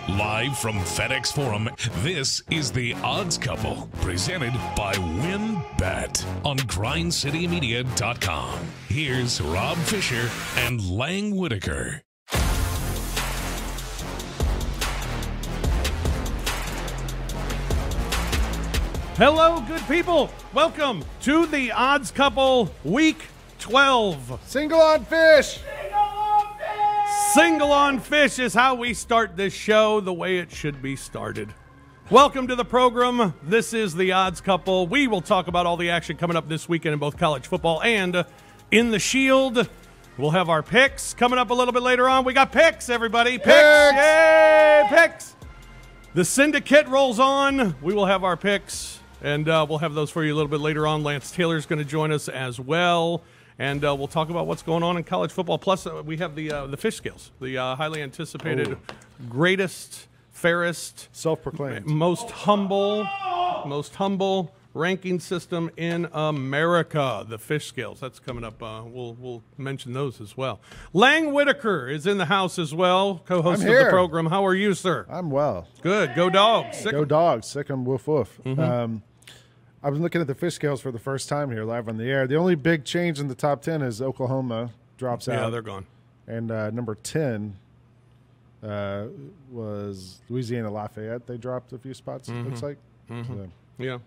Live from FedEx Forum, this is The Odds Couple, presented by WinBet on GrindCityMedia.com. Here's Rob Fisher and Lang Whitaker. Hello, good people. Welcome to The Odds Couple, Week 12. Single on fish. Single on fish is how we start this show, the way it should be started. Welcome to the program. This is The Odds Couple. We will talk about all the action coming up this weekend in both college football and in the Shield. We'll have our picks coming up a little bit later on. We got picks, everybody. Picks! Yay! Picks! The syndicate rolls on. We will have our picks, and we'll have those for you a little bit later on. Lance Taylor's going to join us as well. And we'll talk about what's going on in college football. Plus, we have the fish scales, the highly anticipated, greatest, fairest, self-proclaimed, most humble ranking system in America. The fish scales. That's coming up. We'll mention those as well. Lang Whitaker is in the house as well, co-host of the program. How are you, sir? I'm well. Good. Go Dogs. Go Dogs. Sick 'em, woof woof. Mm-hmm. I was looking at the fish scales for the first time here live on the air. The only big change in the top 10 is Oklahoma drops out. Yeah, they're gone. And number 10 was Louisiana Lafayette. They dropped a few spots, it looks like. Mm-hmm. So, yeah.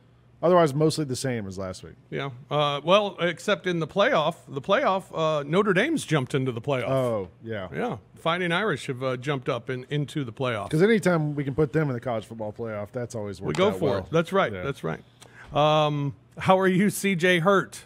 Otherwise, mostly the same as last week. Yeah. Well, except in the playoff. Notre Dame's jumped into the playoff. Oh, yeah. Yeah. Fighting Irish have jumped up into the playoff. Because anytime we can put them in the college football playoff, that's always worked out well. We go for it. That's right. Yeah. That's right. How are you, CJ Hurt?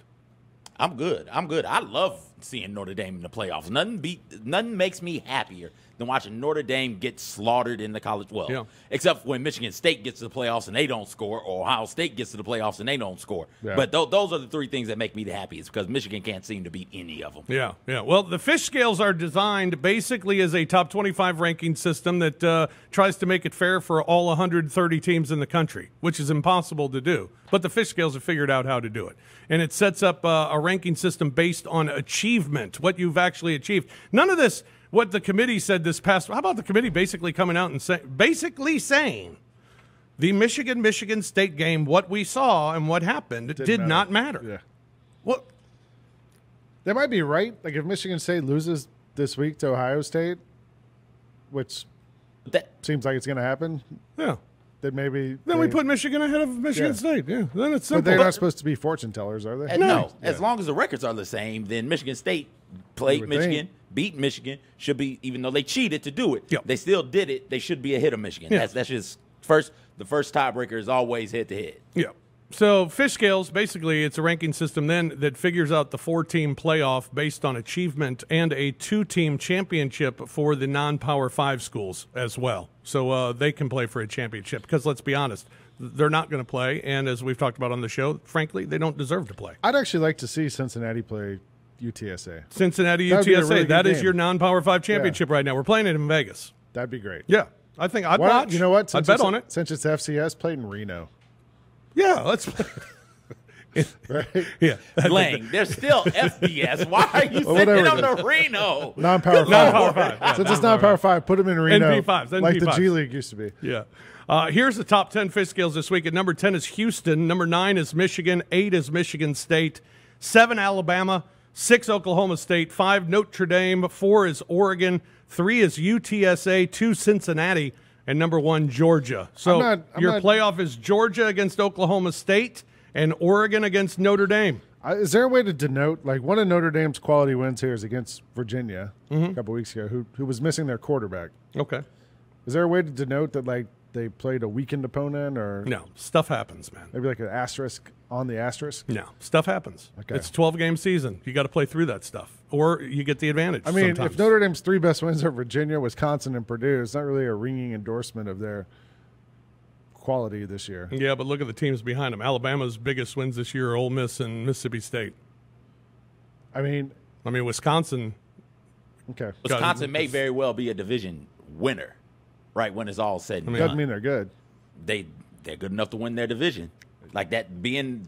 I'm good. I love seeing Notre Dame in the playoffs. Nothing makes me happier than watching Notre Dame get slaughtered in the college. Well, yeah. Except when Michigan State gets to the playoffs and they don't score, or Ohio State gets to the playoffs and they don't score. Yeah. But those are the three things that make me the happiest, because Michigan can't seem to beat any of them. Yeah, yeah. Well, the fish scales are designed basically as a top 25 ranking system that tries to make it fair for all 130 teams in the country, which is impossible to do. But the fish scales have figured out how to do it. And it sets up a ranking system based on achievement, what you've actually achieved. None of this, what the committee said this past, how about the committee basically coming out and saying the Michigan State game, what we saw and what happened, did not matter. Yeah. Well, they might be right. Like if Michigan State loses this week to Ohio State, which seems like it's going to happen. Yeah. That maybe we put Michigan ahead of Michigan State. Yeah, then it's simple. But they're not supposed to be fortune tellers, are they? No. As long as the records are the same, then Michigan State played Michigan, beat Michigan, should be, even though they cheated to do it, they still did it. They should be ahead of Michigan. Yeah. That's just the first tiebreaker is always head to head. Yeah. So fish scales, basically, it's a ranking system then that figures out the 4-team playoff based on achievement and a 2-team championship for the non-Power 5 schools as well. So they can play for a championship because, let's be honest, they're not going to play. And as we've talked about on the show, frankly, they don't deserve to play. I'd actually like to see Cincinnati play UTSA. Cincinnati, UTSA. That is your non-Power 5 championship right now. We're playing it in Vegas. That'd be great. Yeah. I think I'd watch. You know what? I'd bet on it. Since it's FCS, play in Reno. Yeah, let's play. Right? Yeah. Lang, there's still FBS. Why are you sitting on the Reno? Non-Power 5. Non-Power 5. Yeah, Since it's non-Power 5, put them in Reno. NP5s. Like the G League used to be. Yeah. Here's the top 10 fish scales this week. At number 10 is Houston. Number 9 is Michigan. 8 is Michigan State. 7, Alabama. 6, Oklahoma State. 5, Notre Dame. 4 is Oregon. 3 is UTSA. 2, Cincinnati. And number 1, Georgia. So your playoff is Georgia against Oklahoma State and Oregon against Notre Dame. Is there a way to denote, like one of Notre Dame's quality wins here is against Virginia a couple weeks ago, who was missing their quarterback? Okay. Is there a way to denote that, like, they played a weakened opponent, or no? Stuff happens, man. Maybe like an asterisk on the asterisk. No, stuff happens. Okay. It's a 12-game season. You got to play through that stuff, or you get the advantage. I mean, sometimes. If Notre Dame's 3 best wins are Virginia, Wisconsin, and Purdue, it's not really a ringing endorsement of their quality this year. Yeah, but look at the teams behind them. Alabama's biggest wins this year are Ole Miss and Mississippi State. I mean, Wisconsin. Okay. Wisconsin may very well be a division winner, right, when it's all said and done. Doesn't mean they're good. They're good enough to win their division. Like that being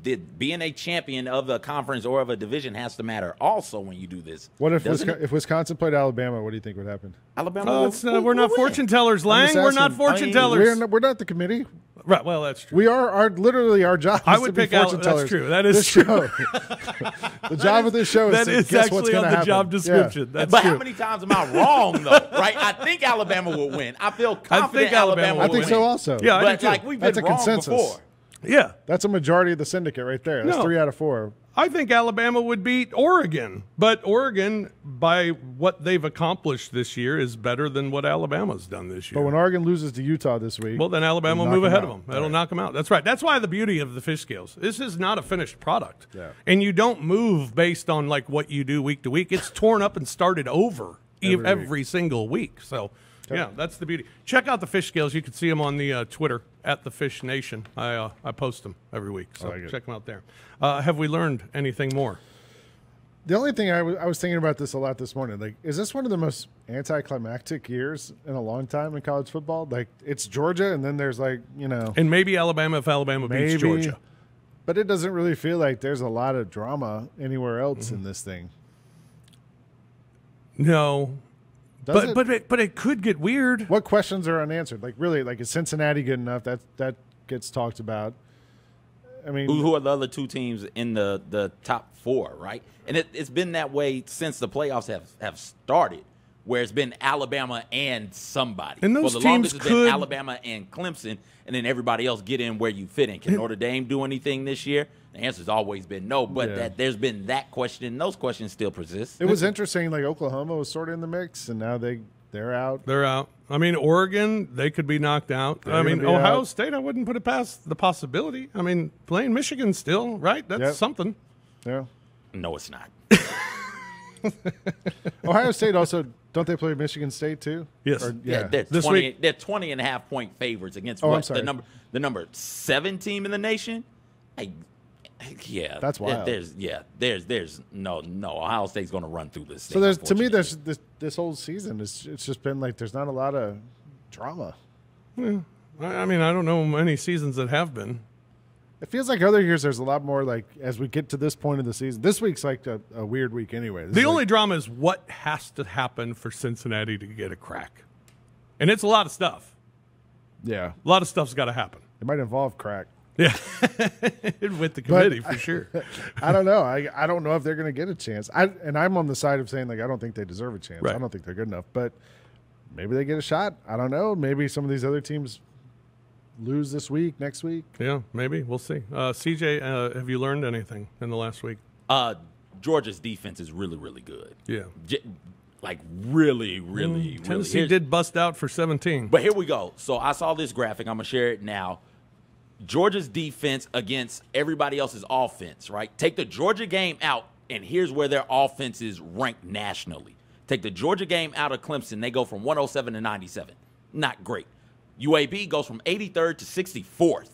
a champion of a conference or of a division has to matter also when you do this. What if Wisconsin played Alabama? What do you think would happen? Alabama. We're not fortune tellers, Lang. We're not fortune tellers. We're not the committee. Right. Well, that's true. We are literally our job. I would pick out. That's true. That is true. The job of this show is to guess what's going to happen. The job description. Yeah. That's but true. how many times am I wrong though? Right? I think Alabama will win. I feel confident Alabama will I win. think so also. Yeah, I but do too. like we've been That's a wrong consensus. before. Yeah. That's a majority of the syndicate right there. That's 3 out of 4. I think Alabama would beat Oregon, but Oregon, by what they've accomplished this year, is better than what Alabama's done this year. But when Oregon loses to Utah this week, well, then Alabama will move ahead of them. That'll knock them out. That's right. That's why the beauty of the fish scales. This is not a finished product. Yeah. And you don't move based on like what you do week to week. It's torn up and started over every single week. So, yeah, that's the beauty. Check out the fish scales. You can see them on the Twitter at the Fish Nation. I post them every week, so check them out there. Have we learned anything more? The only thing I was thinking about this a lot this morning. Like, is this one of the most anticlimactic years in a long time in college football? Like, it's Georgia, and then there's and maybe Alabama if Alabama beats Georgia. But it doesn't really feel like there's a lot of drama anywhere else in this thing. No. But it could get weird. What questions are unanswered? Like, really, like, is Cincinnati good enough? That gets talked about. I mean, who are the other two teams in the top 4, right? And it's been that way since the playoffs have started, where it's been Alabama and somebody. And those For the teams longest, it's could been Alabama and Clemson, and then everybody else get in where you fit in. Can Notre Dame do anything this year? The answer's always been no, but that there's been that question, and those questions still persist. It was interesting, like Oklahoma was sort of in the mix, and now they're out. They're out. I mean, Oregon, they could be knocked out. I mean, Ohio State, I wouldn't put it past the possibility. I mean, playing Michigan still, right? That's something. Yeah. No, it's not. Ohio State also, don't they play Michigan State too? Yes. They're 20 and a half point favorites against the number 7 team in the nation. That's wild. There's no Ohio State's going to run through this. So to me, there's this whole season. It's just been like there's not a lot of drama. Yeah. I mean, I don't know many seasons that have been. It feels like other years there's a lot more, like, as we get to this point of the season. This week's like a weird week anyway. The only drama is what has to happen for Cincinnati to get a crack. And it's a lot of stuff. Yeah. A lot of stuff's got to happen. It might involve crack. Yeah. With the committee, for sure. I don't know. I don't know if they're going to get a chance. I'm on the side of saying, like, I don't think they deserve a chance. Right. I don't think they're good enough. But maybe they get a shot. I don't know. Maybe some of these other teams lose this week, next week. Yeah, maybe. We'll see. CJ, have you learned anything in the last week? Georgia's defense is really, really good. Yeah. Really. Tennessee did bust out for 17. But here we go. So I saw this graphic. I'm going to share it now. Georgia's defense against everybody else's offense, right? Take the Georgia game out, and here's where their offense is ranked nationally. Take the Georgia game out of Clemson. They go from 107 to 97. Not great. UAB goes from 83rd to 64th.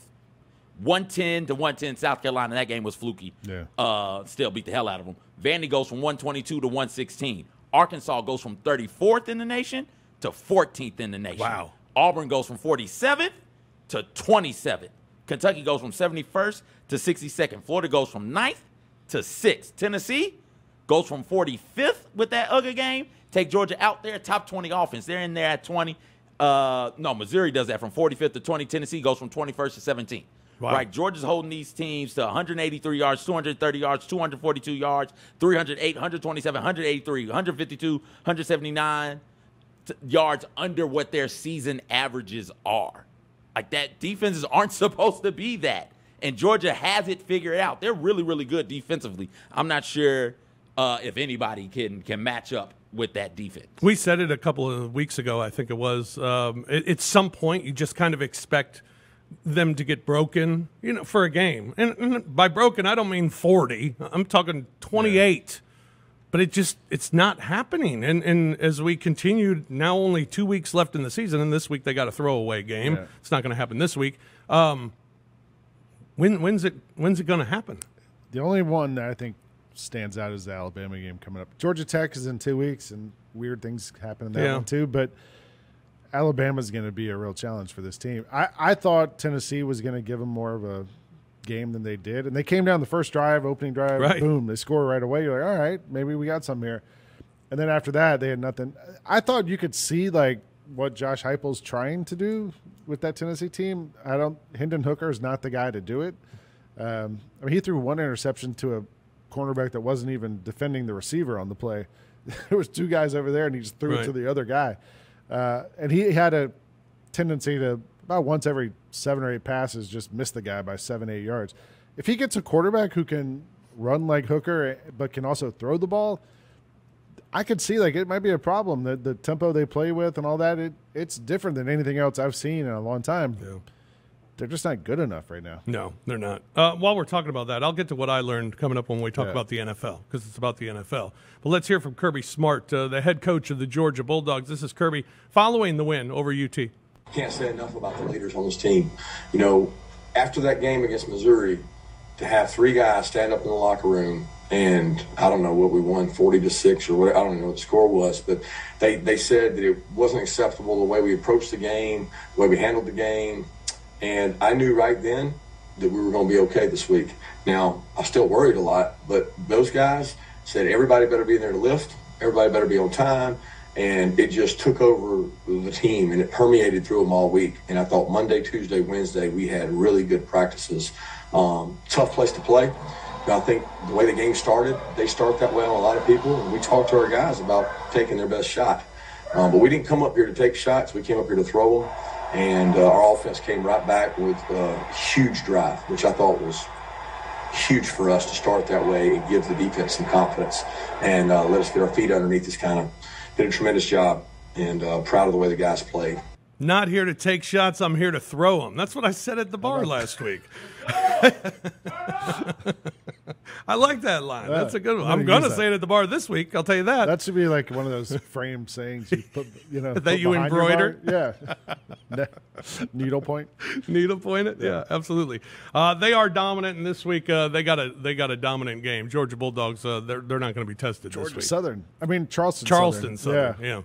110 to 110. South Carolina, that game was fluky. Yeah. Still beat the hell out of them. Vandy goes from 122 to 116. Arkansas goes from 34th in the nation to 14th in the nation. Wow. Auburn goes from 47th to 27th. Kentucky goes from 71st to 62nd. Florida goes from 9th to 6th. Tennessee goes from 45th with that other game. Take Georgia out there, top 20 offense. They're in there at 20. Missouri does that from 45th to 20. Tennessee goes from 21st to 17th. Wow. Right, Georgia's holding these teams to 183 yards, 230 yards, 242 yards, 308, 127, 183, 152, 179 yards under what their season averages are. Like, that defenses aren't supposed to be that. And Georgia has it figured out. They're really, really good defensively. I'm not sure if anybody can match up with that defense. We said it a couple of weeks ago, I think it was. At some point, you just kind of expect them to get broken, for a game. And by broken, I don't mean 40. I'm talking 28. Yeah. But it's not happening. And as we continued, now only 2 weeks left in the season, and this week they got a throwaway game. Yeah. It's not going to happen this week. When's it going to happen? The only one that I think stands out is the Alabama game coming up. Georgia Tech is in 2 weeks, and weird things happen in that one too. But Alabama's going to be a real challenge for this team. I thought Tennessee was going to give them more of a game than they did. And they came down the first drive, opening drive, right. Boom, they score right away. You're like, all right, maybe we got some here. And then after that, they had nothing. I thought you could see, like, what Josh Heupel's trying to do with that Tennessee team. Hendon Hooker is not the guy to do it. I mean, he threw one interception to a cornerback that wasn't even defending the receiver on the play. There was two guys over there, and he just threw it to the other guy. And he had a tendency to, about once every 7 or 8 passes, just miss the guy by 7, 8 yards. If he gets a quarterback who can run like Hooker but can also throw the ball, I could see, like, it might be a problem. The tempo they play with and all that, it's different than anything else I've seen in a long time. Yeah. They're just not good enough right now. No, they're not. While we're talking about that, I'll get to what I learned coming up when we talk about the NFL, because it's about the NFL. But let's hear from Kirby Smart, the head coach of the Georgia Bulldogs. This is Kirby following the win over UT. Can't say enough about the leaders on this team. You know, after that game against Missouri, to have 3 guys stand up in the locker room, and I don't know what we won, 40-6 or what, I don't know what the score was, but they said that it wasn't acceptable the way we approached the game, the way we handled the game. And I knew right then that we were going to be okay this week. Now, I still worried a lot, but those guys said everybody better be in there to lift, everybody better be on time, and it just took over the team, and it permeated through them all week. And I thought Monday, Tuesday, Wednesday, we had really good practices. Tough place to play. I think the way the game started, they start that way on a lot of people, and we talked to our guys about taking their best shot. But we didn't come up here to take shots. We came up here to throw them. And our offense came right back with a huge drive, which I thought was huge for us to start that way and give the defense some confidence and let us get our feet underneath us. Kind of did a tremendous job, and proud of the way the guys played. Not here to take shots, I'm here to throw them. That's what I said at the bar last week. I like that line. That's a good one. I'm going to say it at the bar this week. I'll tell you that. That should be like one of those framed sayings you put, that you embroider. Yeah. Needle point. Needle point it. Yeah, absolutely. They are dominant, and this week they got a dominant game. Georgia Bulldogs. They're not going to be tested this week. Georgia Southern. I mean Charleston Southern. Yeah.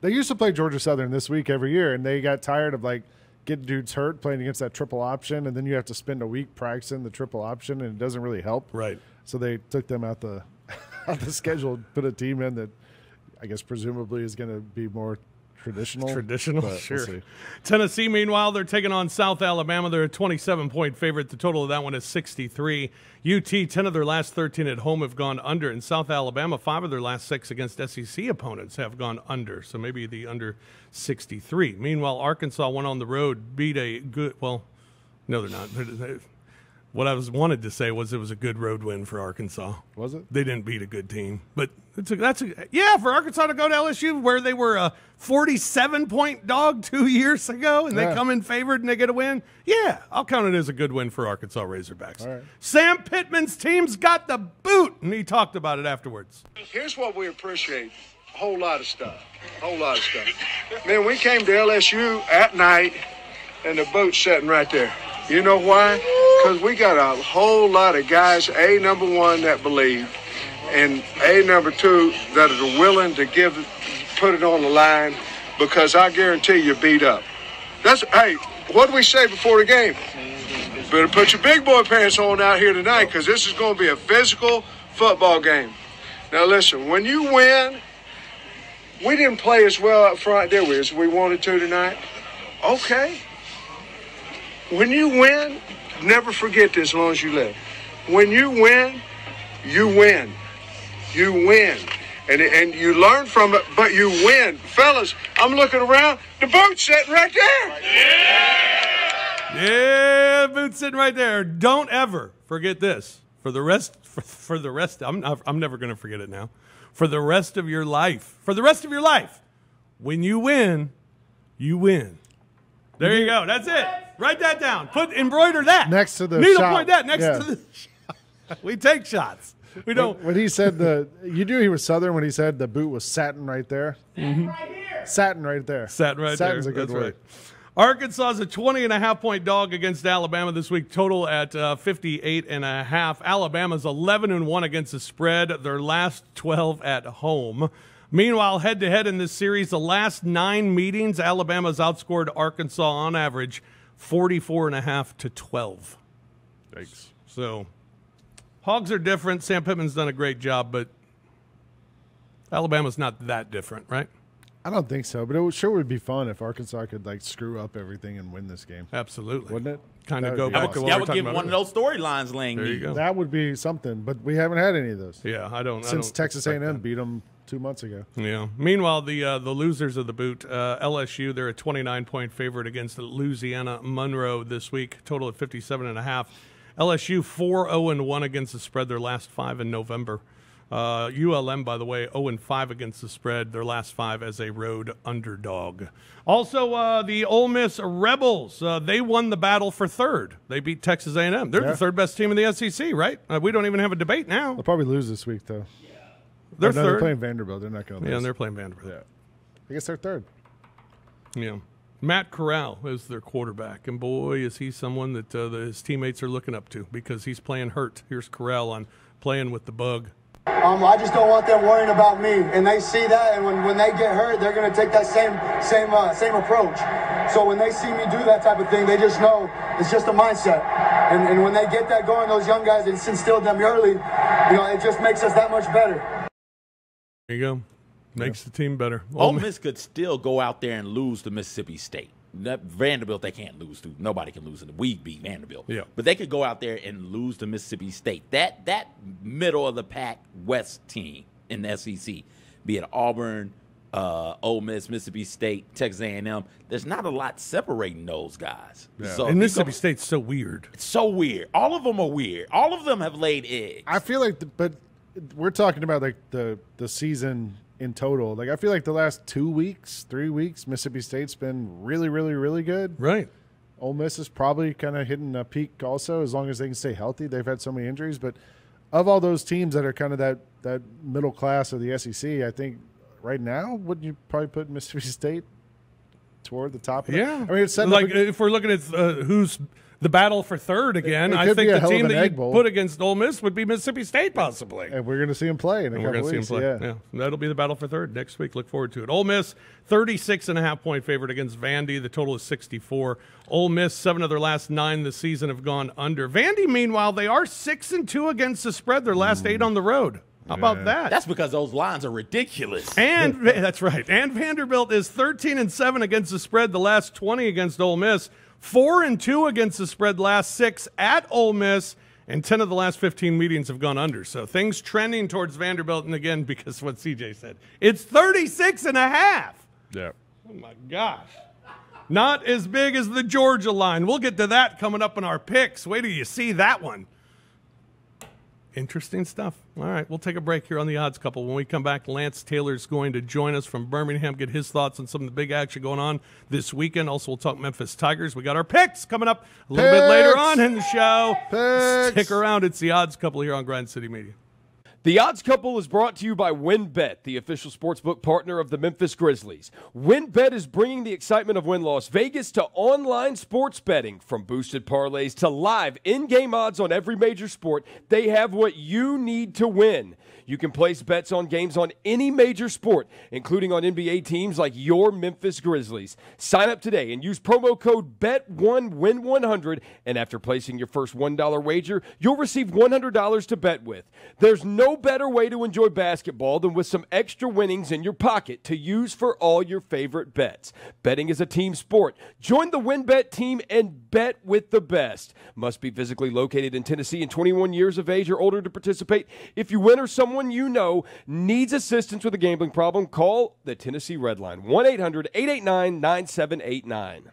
They used to play Georgia Southern this week every year, and they got tired of, like, getting dudes hurt playing against that triple option, and then you have to spend a week practicing the triple option, and it doesn't really help. Right. So they took them out the schedule, put a team in that I guess presumably is going to be more traditional, sure. We'll Tennessee, meanwhile, they're taking on South Alabama. They're a 27-point favorite. The total of that one is 63. UT, 10 of their last 13 at home have gone under. And South Alabama, 5 of their last 6 against SEC opponents have gone under. So maybe the under 63. Meanwhile, Arkansas went on the road, beat a good – well, no, they're not. What I wanted to say was it was a good road win for Arkansas. Was it? They didn't beat a good team. But for Arkansas to go to LSU where they were a 47-point dog 2 years ago and they come in favored and they get a win, I'll count it as a good win for Arkansas Razorbacks. All right. Sam Pittman's team's got the boot, and he talked about it afterwards. Here's what we appreciate. A whole lot of stuff. Man, we came to LSU at night, and the boat's sitting right there. You know why? Because we got a whole lot of guys, number one, that believe, and number two, that are willing to put it on the line, because I guarantee you beat up. Hey, what did we say before the game? Better put your big boy pants on out here tonight, because this is going to be a physical football game. Now listen, when you win, we didn't play as well up front, did we, as we wanted to tonight? Okay. When you win, never forget this as long as you live. When you win, you win. You win. And you learn from it, but you win. Fellas, I'm looking around. The boat's sitting right there. Yeah, boot's sitting right there. Don't ever forget this. For the rest, I'm never going to forget it now. For the rest of your life. When you win, you win. There you go. That's it. Write that down. Embroider that. Next to the needle shot. point that next to the shot. We take shots. We don't. When he said you knew he was Southern when he said the boot was satin right there. Mm-hmm. Right here. Satin right there. Satin's a good word. Right. Arkansas is a 20.5-point dog against Alabama this week, total at 58.5. Alabama's 11-1 against the spread. Their last 12 at home. Meanwhile, head-to-head in this series, the last 9 meetings, Alabama's outscored Arkansas on average 44.5 to 12. Yikes. So, Hogs are different. Sam Pittman's done a great job, but Alabama's not that different, right? I don't think so, but it sure would be fun if Arkansas could screw up everything and win this game. Absolutely. Wouldn't it? Kind of That go would be back awesome. to what That we were would talking give about one of earlier. those storylines laying. There you go. That would be something, but we haven't had any of those. Yeah, I don't. Since Texas expect A&M that. beat them 2 months ago. Yeah. Meanwhile, the losers of the boot, LSU, they're a 29-point favorite against Louisiana Monroe this week, total of 57.5. LSU 4-0-1 against the spread, their last 5 in November. ULM, by the way, 0-5 against the spread, their last 5 as a road underdog. Also, the Ole Miss Rebels, they won the battle for third. They beat Texas A&M. They're the third best team in the SEC, right? We don't even have a debate now. They'll probably lose this week, though. They're no, third. They're playing Vanderbilt. They're not going to lose. Yeah, and they're playing Vanderbilt. Yeah. I guess they're third. Yeah. Matt Corral is their quarterback, and boy, is he someone that his teammates are looking up to because he's playing hurt. Here's Corral on playing with the bug. I just don't want them worrying about me, and they see that, and when they get hurt, they're going to take that same approach. So when they see me do that type of thing, they just know it's just a mindset. And when they get that going, those young guys, it's instilled them early, it just makes us that much better. There you go. Makes the team better. Ole Miss could still go out there and lose to Mississippi State. Vanderbilt, they can't lose to. Nobody can lose to them. We beat Vanderbilt. Yeah. But they could go out there and lose to Mississippi State. That middle of the pack West team in the SEC, be it Auburn, Ole Miss, Mississippi State, Texas A&M, there's not a lot separating those guys. Yeah. So And Mississippi State's so weird. it's so weird. All of them are weird. All of them have laid eggs. I feel like, but we're talking about the season in total. I feel like the last 2 weeks, 3 weeks, Mississippi State's been really, really, really good. Right. Ole Miss is probably kind of hitting a peak also, as long as they can stay healthy. They've had so many injuries, but of all those teams that are kind of that middle class of the SEC, I think right now, wouldn't you probably put Mississippi State toward the top of Yeah. I mean, it's if we're looking at who's the battle for third again, it I could think be a the hell of team an that egg you bowl. put against Ole Miss would be Mississippi State, possibly. and we're going to see them play in a And we're couple going to see weeks. him play. Yeah. That'll be the battle for third next week. Look forward to it. Ole Miss, 36.5-point favorite against Vandy. The total is 64. Ole Miss, 7 of their last 9 this season have gone under. Vandy, meanwhile, they are 6-2 against the spread. Their last 8 on the road. How about that? That's because those lines are ridiculous. And that's right. And Vanderbilt is 13-7 against the spread. The last 20 against Ole Miss. 4-2 against the spread. Last 6 at Ole Miss. And 10 of the last 15 meetings have gone under. So things trending towards Vanderbilt. And again, because what CJ said, it's 36.5. Yeah. Oh my gosh. Not as big as the Georgia line. We'll get to that coming up in our picks. Wait till you see that one. Interesting stuff. All right, we'll take a break here on the Odds Couple. When we come back, Lance Taylor's going to join us from Birmingham, get his thoughts on some of the big action going on this weekend. Also, we'll talk Memphis Tigers. We got our picks coming up a little bit later on in the show. Picks. Stick around. It's the Odds Couple here on Grind City Media. The Odds Couple is brought to you by WynnBET, the official sportsbook partner of the Memphis Grizzlies. WynnBET is bringing the excitement of Wynn Las Vegas to online sports betting. From boosted parlays to live in-game odds on every major sport, they have what you need to win. You can place bets on games on any major sport, including on NBA teams like your Memphis Grizzlies. Sign up today and use promo code BET1WIN100, and after placing your first $1 wager, you'll receive $100 to bet with. There's no better way to enjoy basketball than with some extra winnings in your pocket to use for all your favorite bets. Betting is a team sport. Join the WynnBET team and bet with the best. Must be physically located in Tennessee and 21 years of age or older to participate. If you win or someone you know needs assistance with a gambling problem, call the Tennessee Red Line, 1-800-889-9789.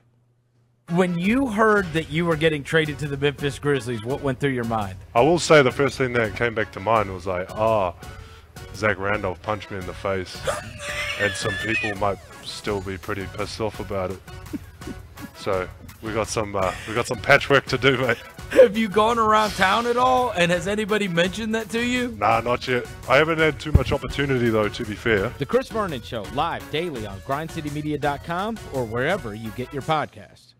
When you heard that you were getting traded to the Memphis Grizzlies, what went through your mind? I will say the first thing that came back to mind was Zach Randolph punched me in the face. And some people might still be pretty pissed off about it. So we got some patchwork to do, mate. Have you gone around town at all, and has anybody mentioned that to you? Nah, not yet. I haven't had too much opportunity, though, to be fair. The Chris Vernon Show, live daily on grindcitymedia.com or wherever you get your podcasts.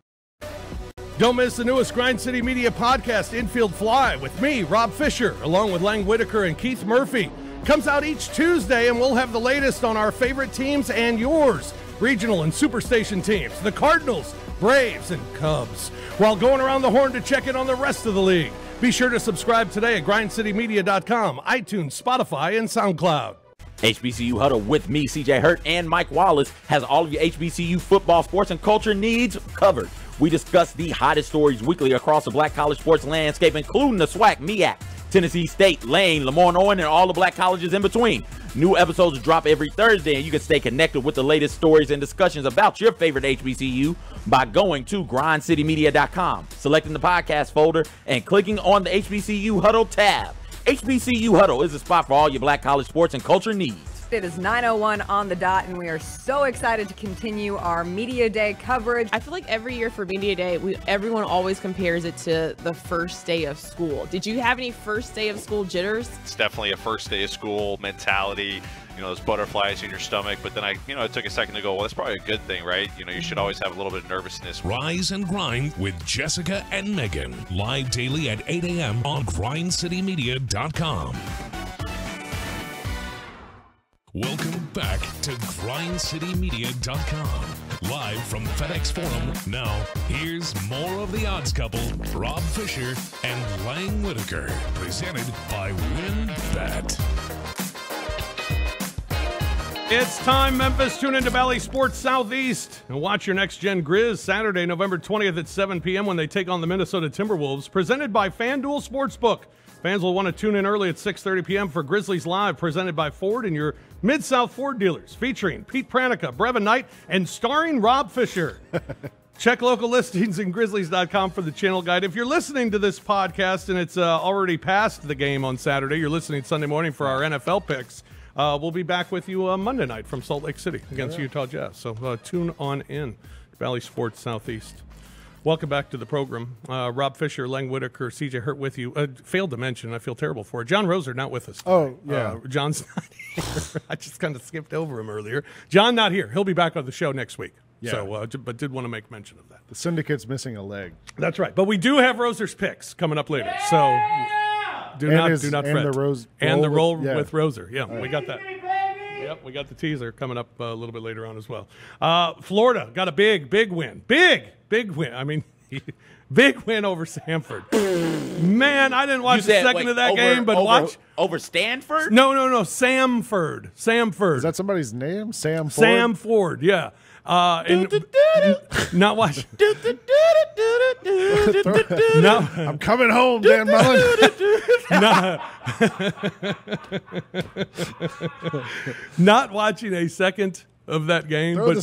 Don't miss the newest Grind City Media podcast, Infield Fly, with me, Rob Fisher, along with Lang Whitaker and Keith Murphy. Comes out each Tuesday, and we'll have the latest on our favorite teams and yours. Regional and Superstation teams, the Cardinals, Braves, and Cubs, while going around the horn to check in on the rest of the league. Be sure to subscribe today at grindcitymedia.com, iTunes, Spotify, and SoundCloud. HBCU Huddle with me, CJ Hurt, and Mike Wallace has all of your HBCU football, sports, and culture needs covered. We discuss the hottest stories weekly across the black college sports landscape, including the SWAC, MEAC, Tennessee State, Lane, Lemoyne-Owen, and all the black colleges in between. New episodes drop every Thursday, and you can stay connected with the latest stories and discussions about your favorite HBCU by going to grindcitymedia.com, selecting the podcast folder, and clicking on the HBCU Huddle tab. HBCU Huddle is a spot for all your black college sports and culture needs. It is 9:01 on the dot, and we are so excited to continue our Media Day coverage. I feel like every year for Media Day, everyone always compares it to the first day of school. Did you have any first day of school jitters? It's definitely a first day of school mentality, those butterflies in your stomach. But then it took a second to go, well, that's probably a good thing, right? You should always have a little bit of nervousness. Rise and Grind with Jessica and Megan. Live daily at 8 a.m. on grindcitymedia.com. Welcome back to grindcitymedia.com. Live from FedEx Forum. Now, here's more of the Odds Couple, Rob Fisher and Lang Whitaker, presented by WinBet. It's time, Memphis. Tune into Valley Sports Southeast and watch your Next Gen Grizz Saturday, November 20th at 7 p.m. when they take on the Minnesota Timberwolves, presented by FanDuel Sportsbook. Fans will want to tune in early at 6:30 p.m. for Grizzlies Live, presented by Ford and your Mid-South Ford dealers, featuring Pete Pranica, Brevin Knight, and starring Rob Fisher. Check local listings in Grizzlies.com for the channel guide. If you're listening to this podcast and it's already past the game on Saturday, you're listening Sunday morning for our NFL picks. We'll be back with you Monday night from Salt Lake City against Utah Jazz. So tune on in, Valley Sports Southeast. Welcome back to the program. Rob Fisher, Lang Whitaker, CJ Hurt with you. Failed to mention, I feel terrible for it. John Roser not with us today. Oh, yeah. John's not here. I just kind of skipped over him earlier. John not here. He'll be back on the show next week. Yeah. So, but did want to make mention of that. The Syndicate's missing a leg. That's right. But we do have Roser's picks coming up later. So do not fret. And the roll with Roser. Yeah, we got that. Yep, we got the teaser coming up a little bit later on as well. Florida got a big win. Big win. I mean, big win over Samford. Man, I didn't watch the second of that game, but watch. Over Stanford? No, Samford. Samford. Is that somebody's name? Sam Ford? Sam Ford, yeah. Not watching. No, I'm coming home, Dan Mullen. Not watching a second of that game, but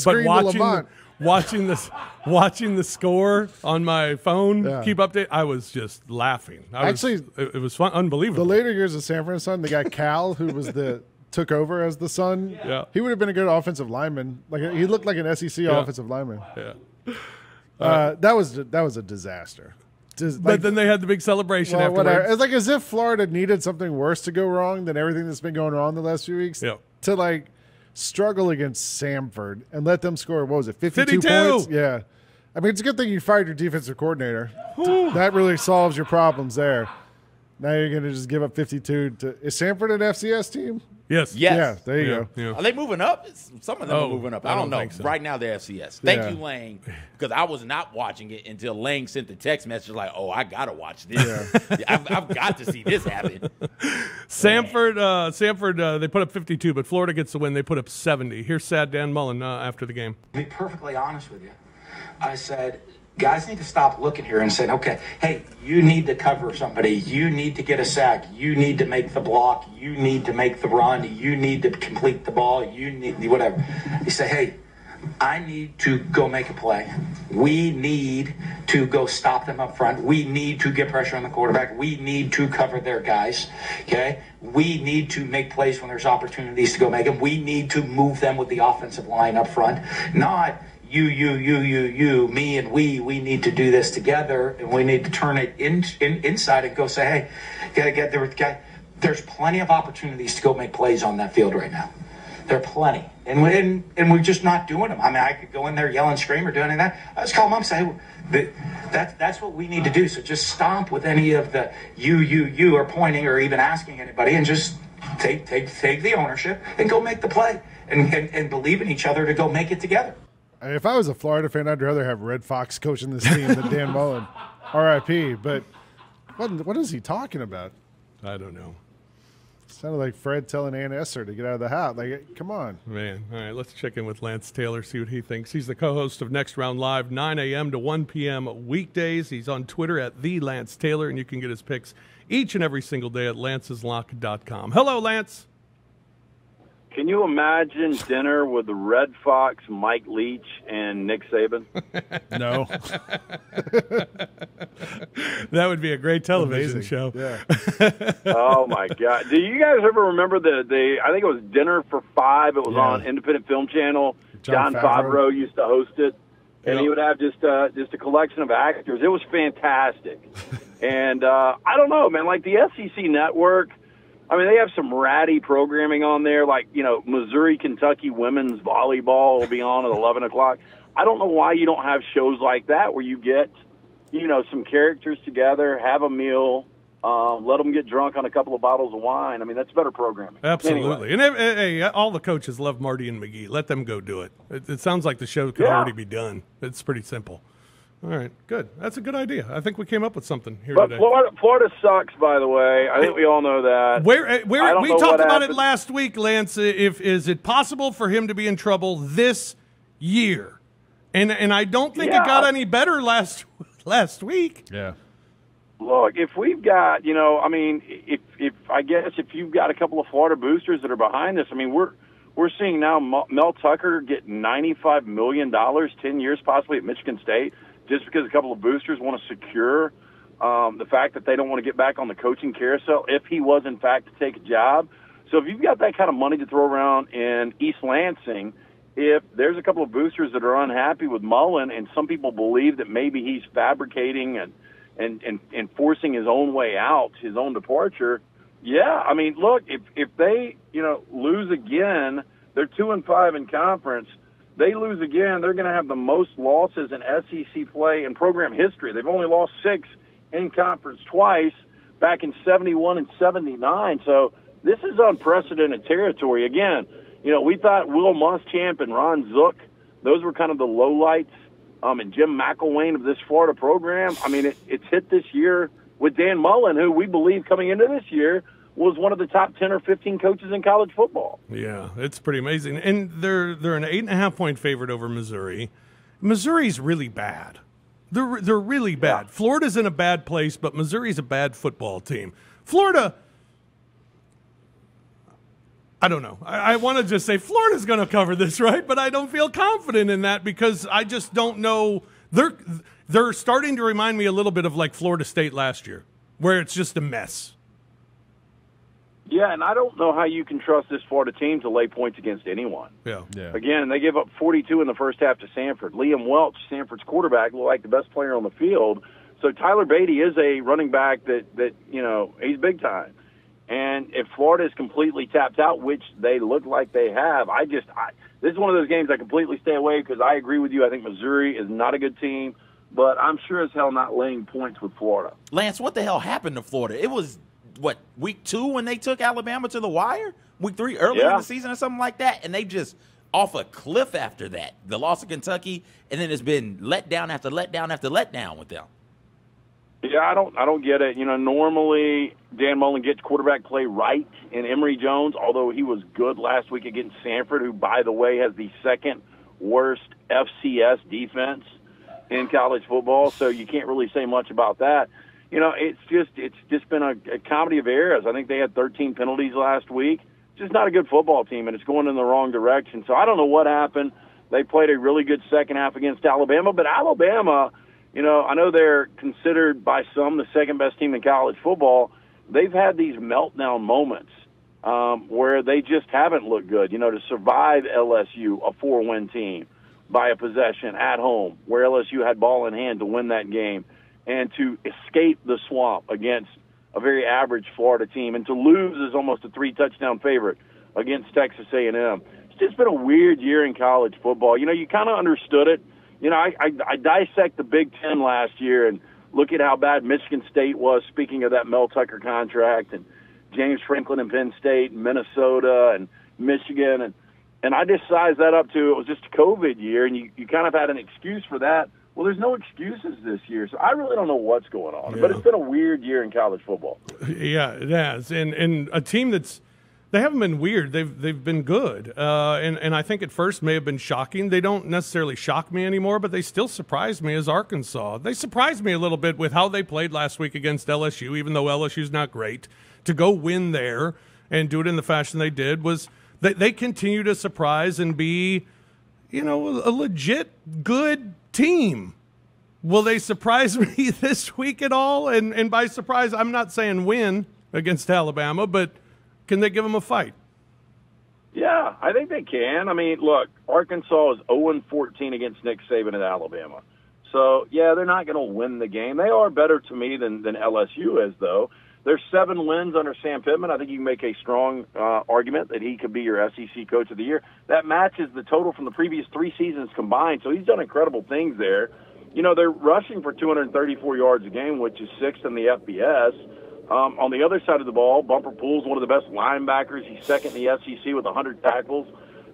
watching the score on my phone. Yeah. Keep update. I was just laughing. It was fun, unbelievable. The later years of Sanford's son, the guy Cal, who was took over as the son. Yeah, he would have been a good offensive lineman. He looked like an SEC offensive lineman. Yeah, that was a disaster. But then they had the big celebration afterwards. Whatever. It's like as if Florida needed something worse to go wrong than everything that's been going on the last few weeks to struggle against Samford and let them score, what was it, 52 points? Yeah. I mean, it's a good thing you fired your defensive coordinator. That really solves your problems there. Now you're going to just give up 52 to – is Samford an FCS team? Yes. Yeah, there you go. Yeah. Are they moving up? Some of them are moving up. I don't know. So. Right now they're FCS. Thank you, Lang, because I was not watching it until Lang sent the text message like, oh, I got to watch this. I've got to see this happen. Samford, they put up 52, but Florida gets the win. They put up 70. Here's sad Dan Mullen after the game. To be perfectly honest with you, I said – guys need to stop looking here and saying, okay, hey, you need to cover somebody. You need to get a sack. You need to make the block. You need to make the run. You need to complete the ball. You need whatever. You say, hey, I need to go make a play. We need to go stop them up front. We need to get pressure on the quarterback. We need to cover their guys, okay? We need to make plays when there's opportunities to go make them. We need to move them with the offensive line up front, not you, me, and we need to do this together, and we need to turn it inside and go say, hey, there's plenty of opportunities to go make plays on that field right now. There are plenty. And we're just not doing them. I mean, I could go in there, yell and scream or do any of that. I just call them up and say, that's what we need to do. So just stomp with any of the you or pointing or even asking anybody, and just take the ownership and go make the play and believe in each other to go make it together. If I was a Florida fan, I'd rather have Red Fox coaching this team than Dan Mullen. R.I.P. But What is he talking about? I don't know. Sounded like Fred telling Aunt Esther to get out of the house. Like, come on. Man. All right, let's check in with Lance Taylor, see what he thinks. He's the co-host of Next Round Live, 9 a.m. to 1 p.m. weekdays. He's on Twitter at @TheLanceTaylor, and you can get his picks each and every single day at lanceslock.com. Hello, Lance. Can you imagine dinner with the Red Fox, Mike Leach, and Nick Saban? No. That would be a great television show. Yeah. Oh, my God. Do you guys ever remember I think it was Dinner for Five. It was on Independent Film Channel. John Favreau used to host it. And he would have just a collection of actors. It was fantastic. And I don't know, man, like the SEC Network, I mean, they have some ratty programming on there, like, Missouri, Kentucky women's volleyball will be on at 11 o'clock. I don't know why you don't have shows like that where you get, some characters together, have a meal, let them get drunk on a couple of bottles of wine. I mean, that's better programming. Absolutely. Anyway. And hey, all the coaches love Marty and McGee. Let them go do it. It sounds like the show could already be done. It's pretty simple. All right, good. That's a good idea. I think we came up with something here today. Florida sucks, by the way. I think we all know that. We talked about it last week, Lance. Is it possible for him to be in trouble this year? And I don't think it got any better last week. Yeah. Look, if we've got, if you've got a couple of Florida boosters that are behind this, I mean, we're seeing now Mel Tucker get $95 million, 10 years possibly at Michigan State, just because a couple of boosters want to secure the fact that they don't want to get back on the coaching carousel if he was, in fact, to take a job. So if you've got that kind of money to throw around in East Lansing, if there's a couple of boosters that are unhappy with Mullen and some people believe that maybe he's fabricating and forcing his own way out, his own departure, I mean, look, if they, lose again, they're 2-5 in conference. They lose again, they're going to have the most losses in SEC play in program history. They've only lost 6 in conference twice, back in 71 and 79. So this is unprecedented territory. Again, we thought Will Muschamp and Ron Zook, those were kind of the lowlights, and Jim McElwain of this Florida program. I mean, it's hit this year with Dan Mullen, who we believe coming into this year was one of the top 10 or 15 coaches in college football. Yeah, it's pretty amazing. And they're an 8.5-point favorite over Missouri. Missouri's really bad. They're really bad. Yeah. Florida's in a bad place, but Missouri's a bad football team. Florida, I don't know. I want to just say Florida's going to cover this, right? But I don't feel confident in that because I just don't know. They're starting to remind me a little bit of like Florida State last year, where it's just a mess. Yeah, and I don't know how you can trust this Florida team to lay points against anyone. Yeah. Again, they gave up 42 in the first half to Sanford. Liam Welch, Sanford's quarterback, looked like the best player on the field. So Tyler Beatty is a running back that he's big time. And if Florida is completely tapped out, which they look like they have, this is one of those games I completely stay away because I agree with you. I think Missouri is not a good team, but I'm sure as hell not laying points with Florida. Lance, what the hell happened to Florida? It was week 2 when they took Alabama to the wire? Week 3 earlier in the season or something like that? And they just off a cliff after that. The loss of Kentucky, and then it's been letdown after letdown after letdown with them. Yeah, I don't get it. Normally Dan Mullen gets quarterback play right in Emory Jones, although he was good last week against Sanford, who, by the way, has the second worst FCS defense in college football, so you can't really say much about that. It's just been a comedy of errors. I think they had 13 penalties last week. It's just not a good football team, and it's going in the wrong direction. So I don't know what happened. They played a really good second half against Alabama, but Alabama, I know they're considered by some the second best team in college football. They've had these meltdown moments where they just haven't looked good. To survive LSU, a 4-win team, by a possession at home, where LSU had ball in hand to win that game, and to escape the swamp against a very average Florida team, and to lose as almost a 3-touchdown favorite against Texas A&M. It's just been a weird year in college football. You kind of understood it. I dissect the Big Ten last year and look at how bad Michigan State was, speaking of that Mel Tucker contract, and James Franklin and Penn State, and Minnesota and Michigan. And I just sized that up to it was just a COVID year, and you kind of had an excuse for that Well, there's no excuses this year, so I really don't know what's going on. Yeah. But it's been a weird year in college football. Yeah, it has. And a team they haven't been weird. They've been good. And I think at first may have been shocking. They don't necessarily shock me anymore, but they still surprised me as Arkansas. They surprised me a little bit with how they played last week against LSU, even though LSU's not great. To go win there and do it in the fashion they did was they continue to surprise and be, a legit good team. Will they surprise me this week at all? And by surprise, I'm not saying win against Alabama, but can they give them a fight? Yeah, I think they can. I mean, look, Arkansas is 0-14 against Nick Saban at Alabama. So, yeah, they're not going to win the game. They are better to me than LSU is, though. There's 7 wins under Sam Pittman. I think you can make a strong argument that he could be your SEC Coach of the Year. That matches the total from the previous 3 seasons combined, so he's done incredible things there. They're rushing for 234 yards a game, which is 6th in the FBS. On the other side of the ball, Bumper Poole's one of the best linebackers. He's 2nd in the SEC with 100 tackles.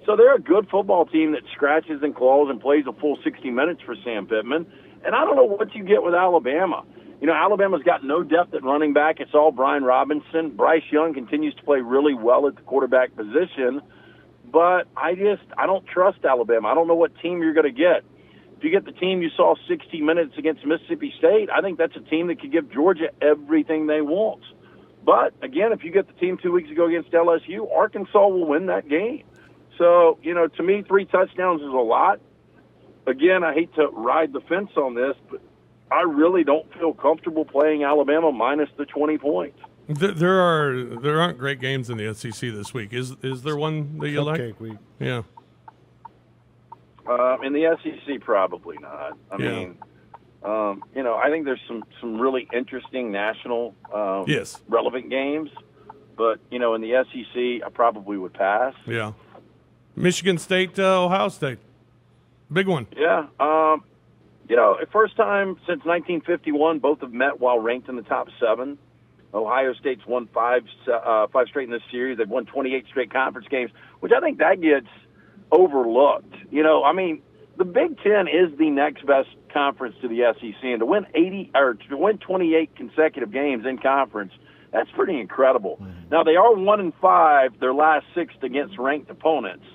So they're a good football team that scratches and claws and plays a full 60 minutes for Sam Pittman. And I don't know what you get with Alabama. Alabama's got no depth at running back. It's all Brian Robinson. Bryce Young continues to play really well at the quarterback position. But I don't trust Alabama. I don't know what team you're going to get. If you get the team you saw 60 minutes against Mississippi State, I think that's a team that could give Georgia everything they want. But, again, if you get the team 2 weeks ago against LSU, Arkansas will win that game. So, to me, 3 touchdowns is a lot. Again, I hate to ride the fence on this, but I really don't feel comfortable playing Alabama minus the 20 points. There aren't great games in the SEC this week. Is there one that you like? Cupcake week. Yeah. In the SEC, probably not. I mean, I think there's some really interesting national relevant games. But, in the SEC, I probably would pass. Yeah. Michigan State, Ohio State. Big one. Yeah. First time since 1951, both have met while ranked in the top 7. Ohio State's won 5 straight in this series. They've won 28 straight conference games, which I think that gets overlooked. The Big Ten is the next best conference to the SEC, and to win 28 consecutive games in conference, that's pretty incredible. Now they are 1-5 their last 6 against ranked opponents,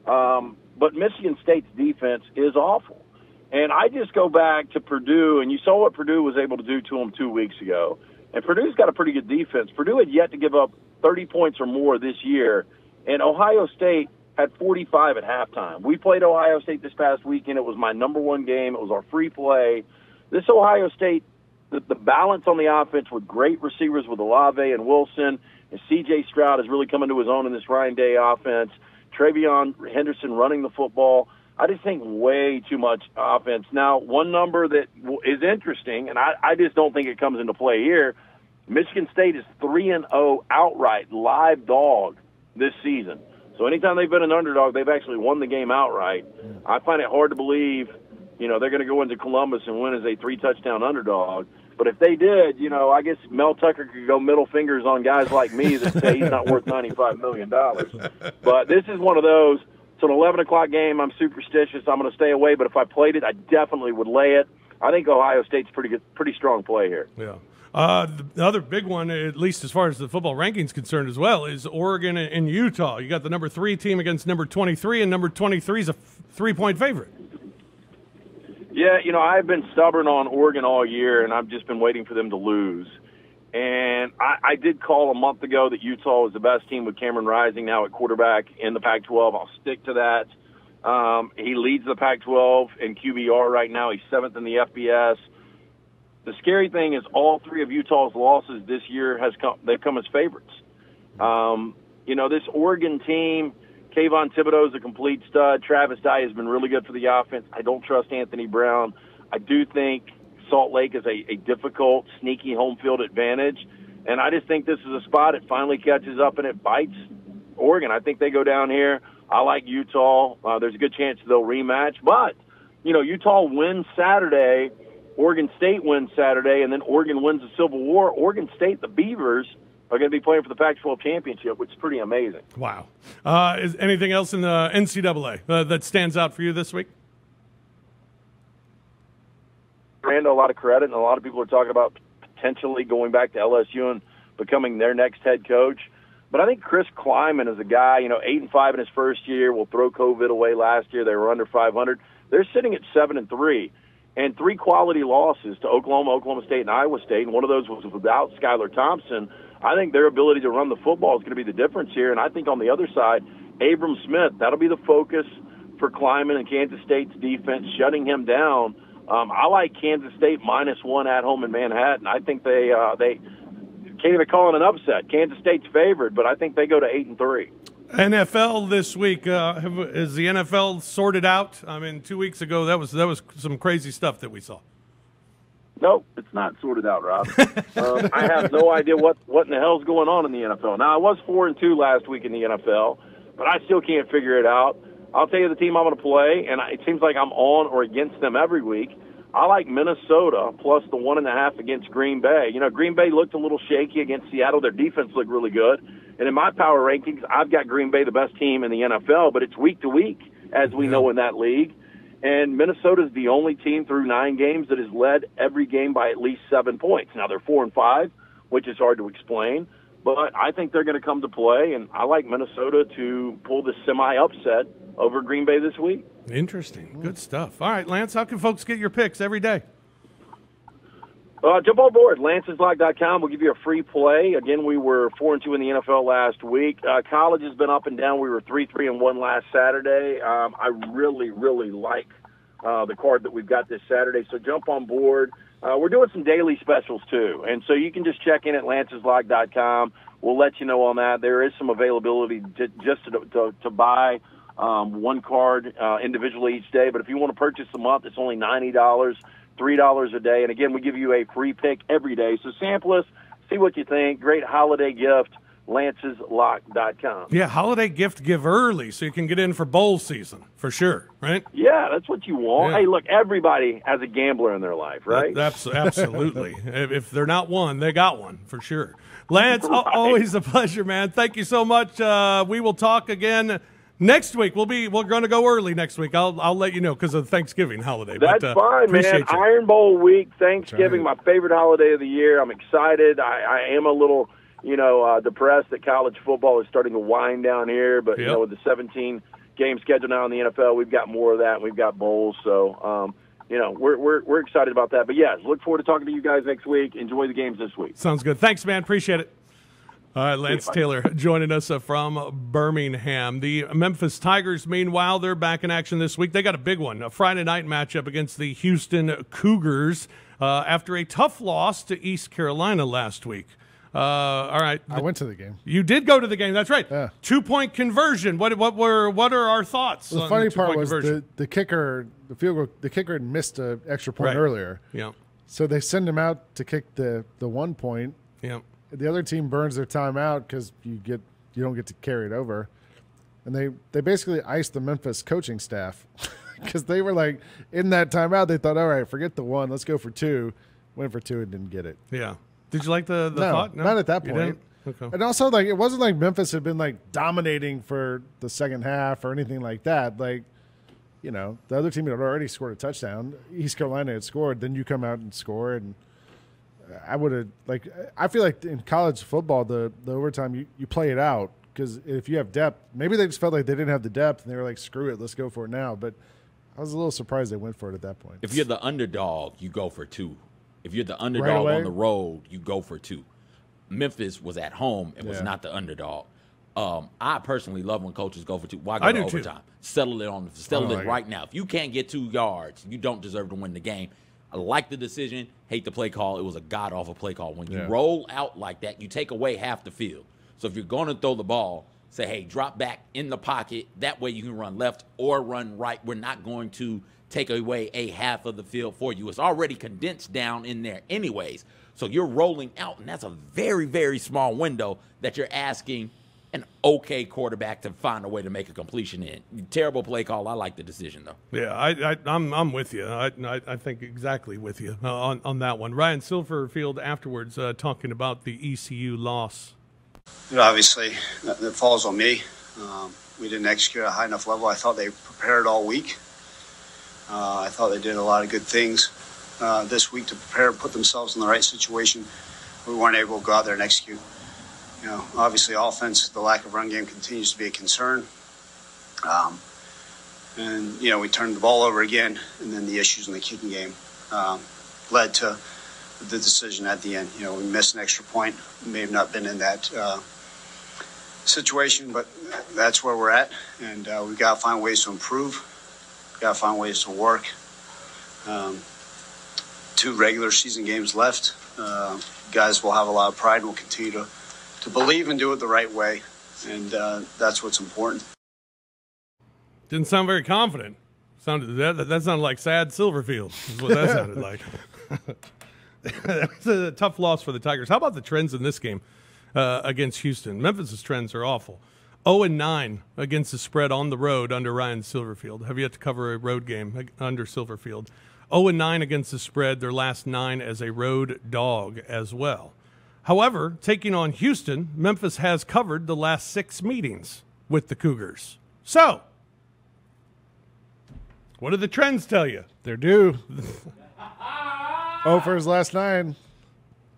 but Michigan State's defense is awful. And I just go back to Purdue, and you saw what Purdue was able to do to them 2 weeks ago. And Purdue's got a pretty good defense. Purdue had yet to give up 30 points or more this year, and Ohio State had 45 at halftime. We played Ohio State this past weekend. It was my number 1 game. It was our free play. This Ohio State, the balance on the offense with great receivers with Olave and Wilson, and C.J. Stroud is really coming to his own in this Ryan Day offense. Travion Henderson running the football. I just think way too much offense. Now, one number that is interesting, and I just don't think it comes into play here, Michigan State is 3-0 outright, live dog this season. So anytime they've been an underdog, they've actually won the game outright. I find it hard to believe, they're going to go into Columbus and win as a 3-touchdown underdog. But if they did, I guess Mel Tucker could go middle fingers on guys like me that say he's not worth $95 million. But this is one of those. It's an 11 o'clock game. I'm superstitious. I'm going to stay away. But if I played it, I definitely would lay it. I think Ohio State's pretty strong play here. Yeah. The other big one, at least as far as the football ranking's concerned as well, is Oregon and Utah. You got the number 3 team against number 23, and number 23 is a 3-point favorite. Yeah, I've been stubborn on Oregon all year, and I've just been waiting for them to lose. And I did call a month ago that Utah was the best team with Cameron Rising now at quarterback in the Pac-12. I'll stick to that. He leads the Pac-12 in QBR right now. He's 7th in the FBS. The scary thing is all 3 of Utah's losses this year they've come as favorites. This Oregon team, Kayvon Thibodeau's a complete stud. Travis Dye has been really good for the offense. I don't trust Anthony Brown. I do think Salt Lake is a difficult, sneaky home field advantage. And I just think this is a spot it finally catches up and it bites Oregon. I think they go down here. I like Utah. There's a good chance they'll rematch. But, Utah wins Saturday. Oregon State wins Saturday, and then Oregon wins the Civil War. Oregon State, the Beavers, are going to be playing for the Pac-12 championship, which is pretty amazing. Wow. Is anything else in the NCAA that stands out for you this week? Randall a lot of credit, and a lot of people are talking about potentially going back to LSU and becoming their next head coach. But I think Chris Kleiman is a guy, 8-5 in his first year. We'll throw COVID away last year. They were under 500. They're sitting at 7-3, and 3 quality losses to Oklahoma, Oklahoma State, and Iowa State. And one of those was without Skylar Thompson. I think their ability to run the football is going to be the difference here. And I think on the other side, Abram Smith, that'll be the focus for Kleiman and Kansas State's defense, shutting him down. I like Kansas State -1 at home in Manhattan. I think they can't even call it an upset. Kansas State's favored, but I think they go to 8-3. NFL this week, is the NFL sorted out? I mean, 2 weeks ago, that was some crazy stuff that we saw. Nope, it's not sorted out, Rob. I have no idea what in the hell's going on in the NFL. Now, I was 4-2 last week in the NFL, but I still can't figure it out. I'll tell you the team I'm going to play, and it seems like I'm on or against them every week. I like Minnesota plus the 1.5 against Green Bay. Green Bay looked a little shaky against Seattle. Their defense looked really good. And in my power rankings, I've got Green Bay the best team in the NFL, but it's week to week, as we know in that league. And Minnesota's the only team through 9 games that has led every game by at least 7 points. Now, they're 4-5, which is hard to explain. But I think they're going to come to play, and I like Minnesota to pull the semi-upset over Green Bay this week. Interesting. Good stuff. All right, Lance, how can folks get your picks every day? Jump on board. Lance'sLock.com will give you a free play. Again, we were 4-2 in the NFL last week. College has been up and down. We were 3-3-1 last Saturday. I really, really like the card that we've got this Saturday. So jump on board. We're doing some daily specials, too. And so you can just check in at Lance'sLock.com. We'll let you know on that. There is some availability to buy one card individually each day. But if you want to purchase a month, it's only $90, $3 a day. And, again, we give you a free pick every day. So sample us, see what you think. Great holiday gift, Lance'sLock.com. Yeah, holiday gift give early so you can get in for bowl season, for sure, right? Yeah, that's what you want. Yeah. Hey, look, everybody has a gambler in their life, right? Absolutely. If they're not one, they got one, for sure. Lance, always a pleasure, man. Thank you so much. We will talk again next week. We're going to go early next week. I'll let you know because of the Thanksgiving holiday. That's fine, man. Iron Bowl week, Thanksgiving, my favorite holiday of the year. I'm excited. I am a little, depressed that college football is starting to wind down here. But, with the 17-game schedule now in the NFL, we've got more of that. And we've got bowls. So, we're excited about that. But, yes, look forward to talking to you guys next week. Enjoy the games this week. Sounds good. Thanks, man. Appreciate it. All right, Lance Taylor joining us from Birmingham. The Memphis Tigers, meanwhile, they're back in action this week. They got a big one, a Friday night matchup against the Houston Cougars after a tough loss to East Carolina last week. All right, I went to the game. You did go to the game. That's right. Yeah. 2-point conversion. What are our thoughts? Well, the funny part was the kicker, the field goal. The kicker had missed an extra point earlier. Yeah. So they send him out to kick the 1 point. Yeah. The other team burns their timeout because you don't get to carry it over, and they basically iced the Memphis coaching staff because they were like in that timeout they thought, all right, forget the 1, let's go for 2. Went for 2 and didn't get it. Yeah. Did you like the thought? No, not at that point. Okay. And also, it wasn't like Memphis had been dominating for the second half or anything like that. The other team had already scored a touchdown. East Carolina had scored. Then you come out and score, and I would have I feel like in college football the overtime you play it out because if you have depth, maybe they just felt like they didn't have the depth and they were like, screw it, let's go for it now. But I was a little surprised they went for it at that point. If you're the underdog, you go for 2. If you're the underdog on the road, you go for 2. Memphis was at home and was not the underdog. I personally love when coaches go for 2. Why go to overtime? Settle it right now. If you can't get 2 yards, you don't deserve to win the game. I like the decision. Hate the play call. It was a god-awful play call. When you roll out like that, you take away half the field. So if you're going to throw the ball, say, hey, drop back in the pocket. That way you can run left or run right. We're not going to take away a half of the field for you. It's already condensed down in there anyways. So you're rolling out, and that's a very, very small window that you're asking an okay quarterback to find a way to make a completion in. Terrible play call. I like the decision, though. Yeah, I'm with you. I think exactly with you on that one. Ryan Silverfield afterwards talking about the ECU loss. Obviously, that falls on me. We didn't execute at a high enough level. I thought they prepared all week. I thought they did a lot of good things. this week to prepare and put themselves in the right situation. We weren't able to go out there and execute. Obviously offense, the lack of run game continues to be a concern. And we turned the ball over again, and then the issues in the kicking game led to the decision at the end. We missed an extra point. We may have not been in that situation, but that's where we're at, and we've got to find ways to improve. We've got to find ways to work. 2 regular season games left. Guys will have a lot of pride and will continue to believe and do it the right way, and that's what's important. Didn't sound very confident. That sounded like sad Silverfield is what that sounded like. That was a tough loss for the Tigers. How about the trends in this game against Houston? Memphis's trends are awful. 0-9 against the spread on the road under Ryan Silverfield. Have yet to cover a road game under Silverfield. 0-9 against the spread, their last 9 as a road dog as well. However, taking on Houston, Memphis has covered the last 6 meetings with the Cougars. So, what do the trends tell you? They're due. For his last 9.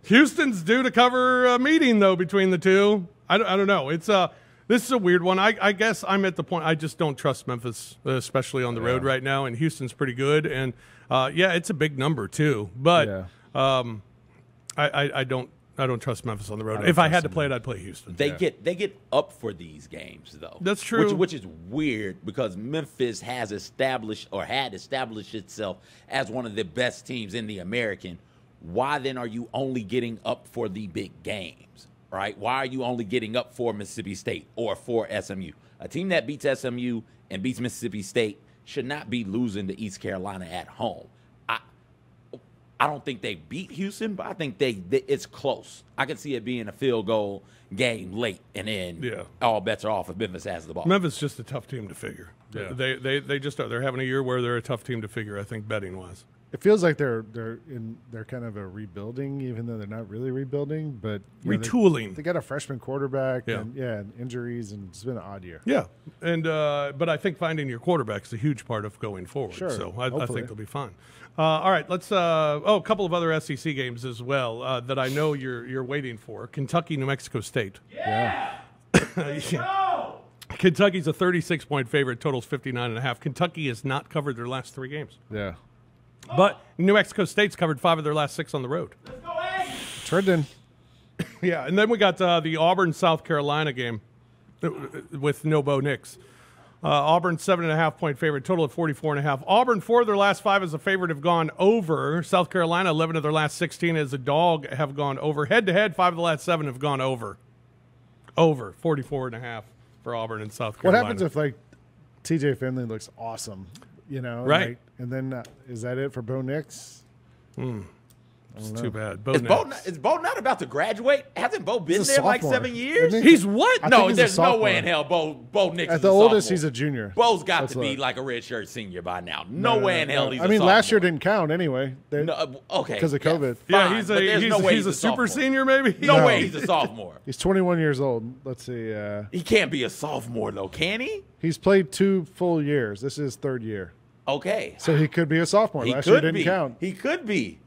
Houston's due to cover a meeting, though, between the two. I don't know. This is a weird one. I guess I'm at the point I just don't trust Memphis, especially on the road right now, and Houston's pretty good. And, it's a big number, too. But I don't trust Memphis on the road. If I had to play it, I'd play Houston. They get up for these games, though. That's true. Which is weird because Memphis had established itself as one of the best teams in the American. Why then are you only getting up for the big games, right? Why are you only getting up for Mississippi State or for SMU? A team that beats SMU and beats Mississippi State should not be losing to East Carolina at home. I don't think they beat Houston, but I think it's close. I can see it being a field goal game late, and then all bets are off if Memphis has the ball. Memphis is just a tough team to figure. Yeah. They just are. They're having a year where they're a tough team to figure, I think, betting-wise. It feels like they're kind of a rebuilding, even though they're not really rebuilding, but retooling. They got a freshman quarterback, and injuries, and it's been an odd year. Yeah, and but I think finding your quarterback is a huge part of going forward. Sure, so I think they'll be fine. All right, let's. A couple of other SEC games as well that I know you're waiting for. Kentucky, New Mexico State. Yeah. Kentucky's a 36-point favorite. Totals 59.5. Kentucky has not covered their last 3 games. Yeah. But New Mexico State's covered 5 of their last 6 on the road. Let's go, Trending. Yeah, and then we got the Auburn, South Carolina game with no Bo Nix. Auburn, 7.5-point favorite, total of 44.5. Auburn, 4 of their last 5 as a favorite have gone over. South Carolina, 11 of their last 16 as a dog have gone over. Head-to-head, 5 of the last 7 have gone over. Over, 44.5 for Auburn and South Carolina. What happens if, like, TJ Finley looks awesome, Right. And then is that it for Bo Nix? It's too bad. Is Bo not about to graduate? Hasn't Bo been there like 7 years? He's what? No, there's no way in hell Bo Nix At is the a oldest, sophomore. he's a junior. Bo's got to be like a redshirt senior by now. No way in hell he's a sophomore. last year didn't count anyway. Okay. Because of COVID. Yeah, he's a super senior maybe? No way he's a sophomore. He's 21 years old. Let's see. He can't be a sophomore, though, can he? He's played 2 full years. This is his 3rd year. Okay. So he could be a sophomore. Last year didn't count. He could be.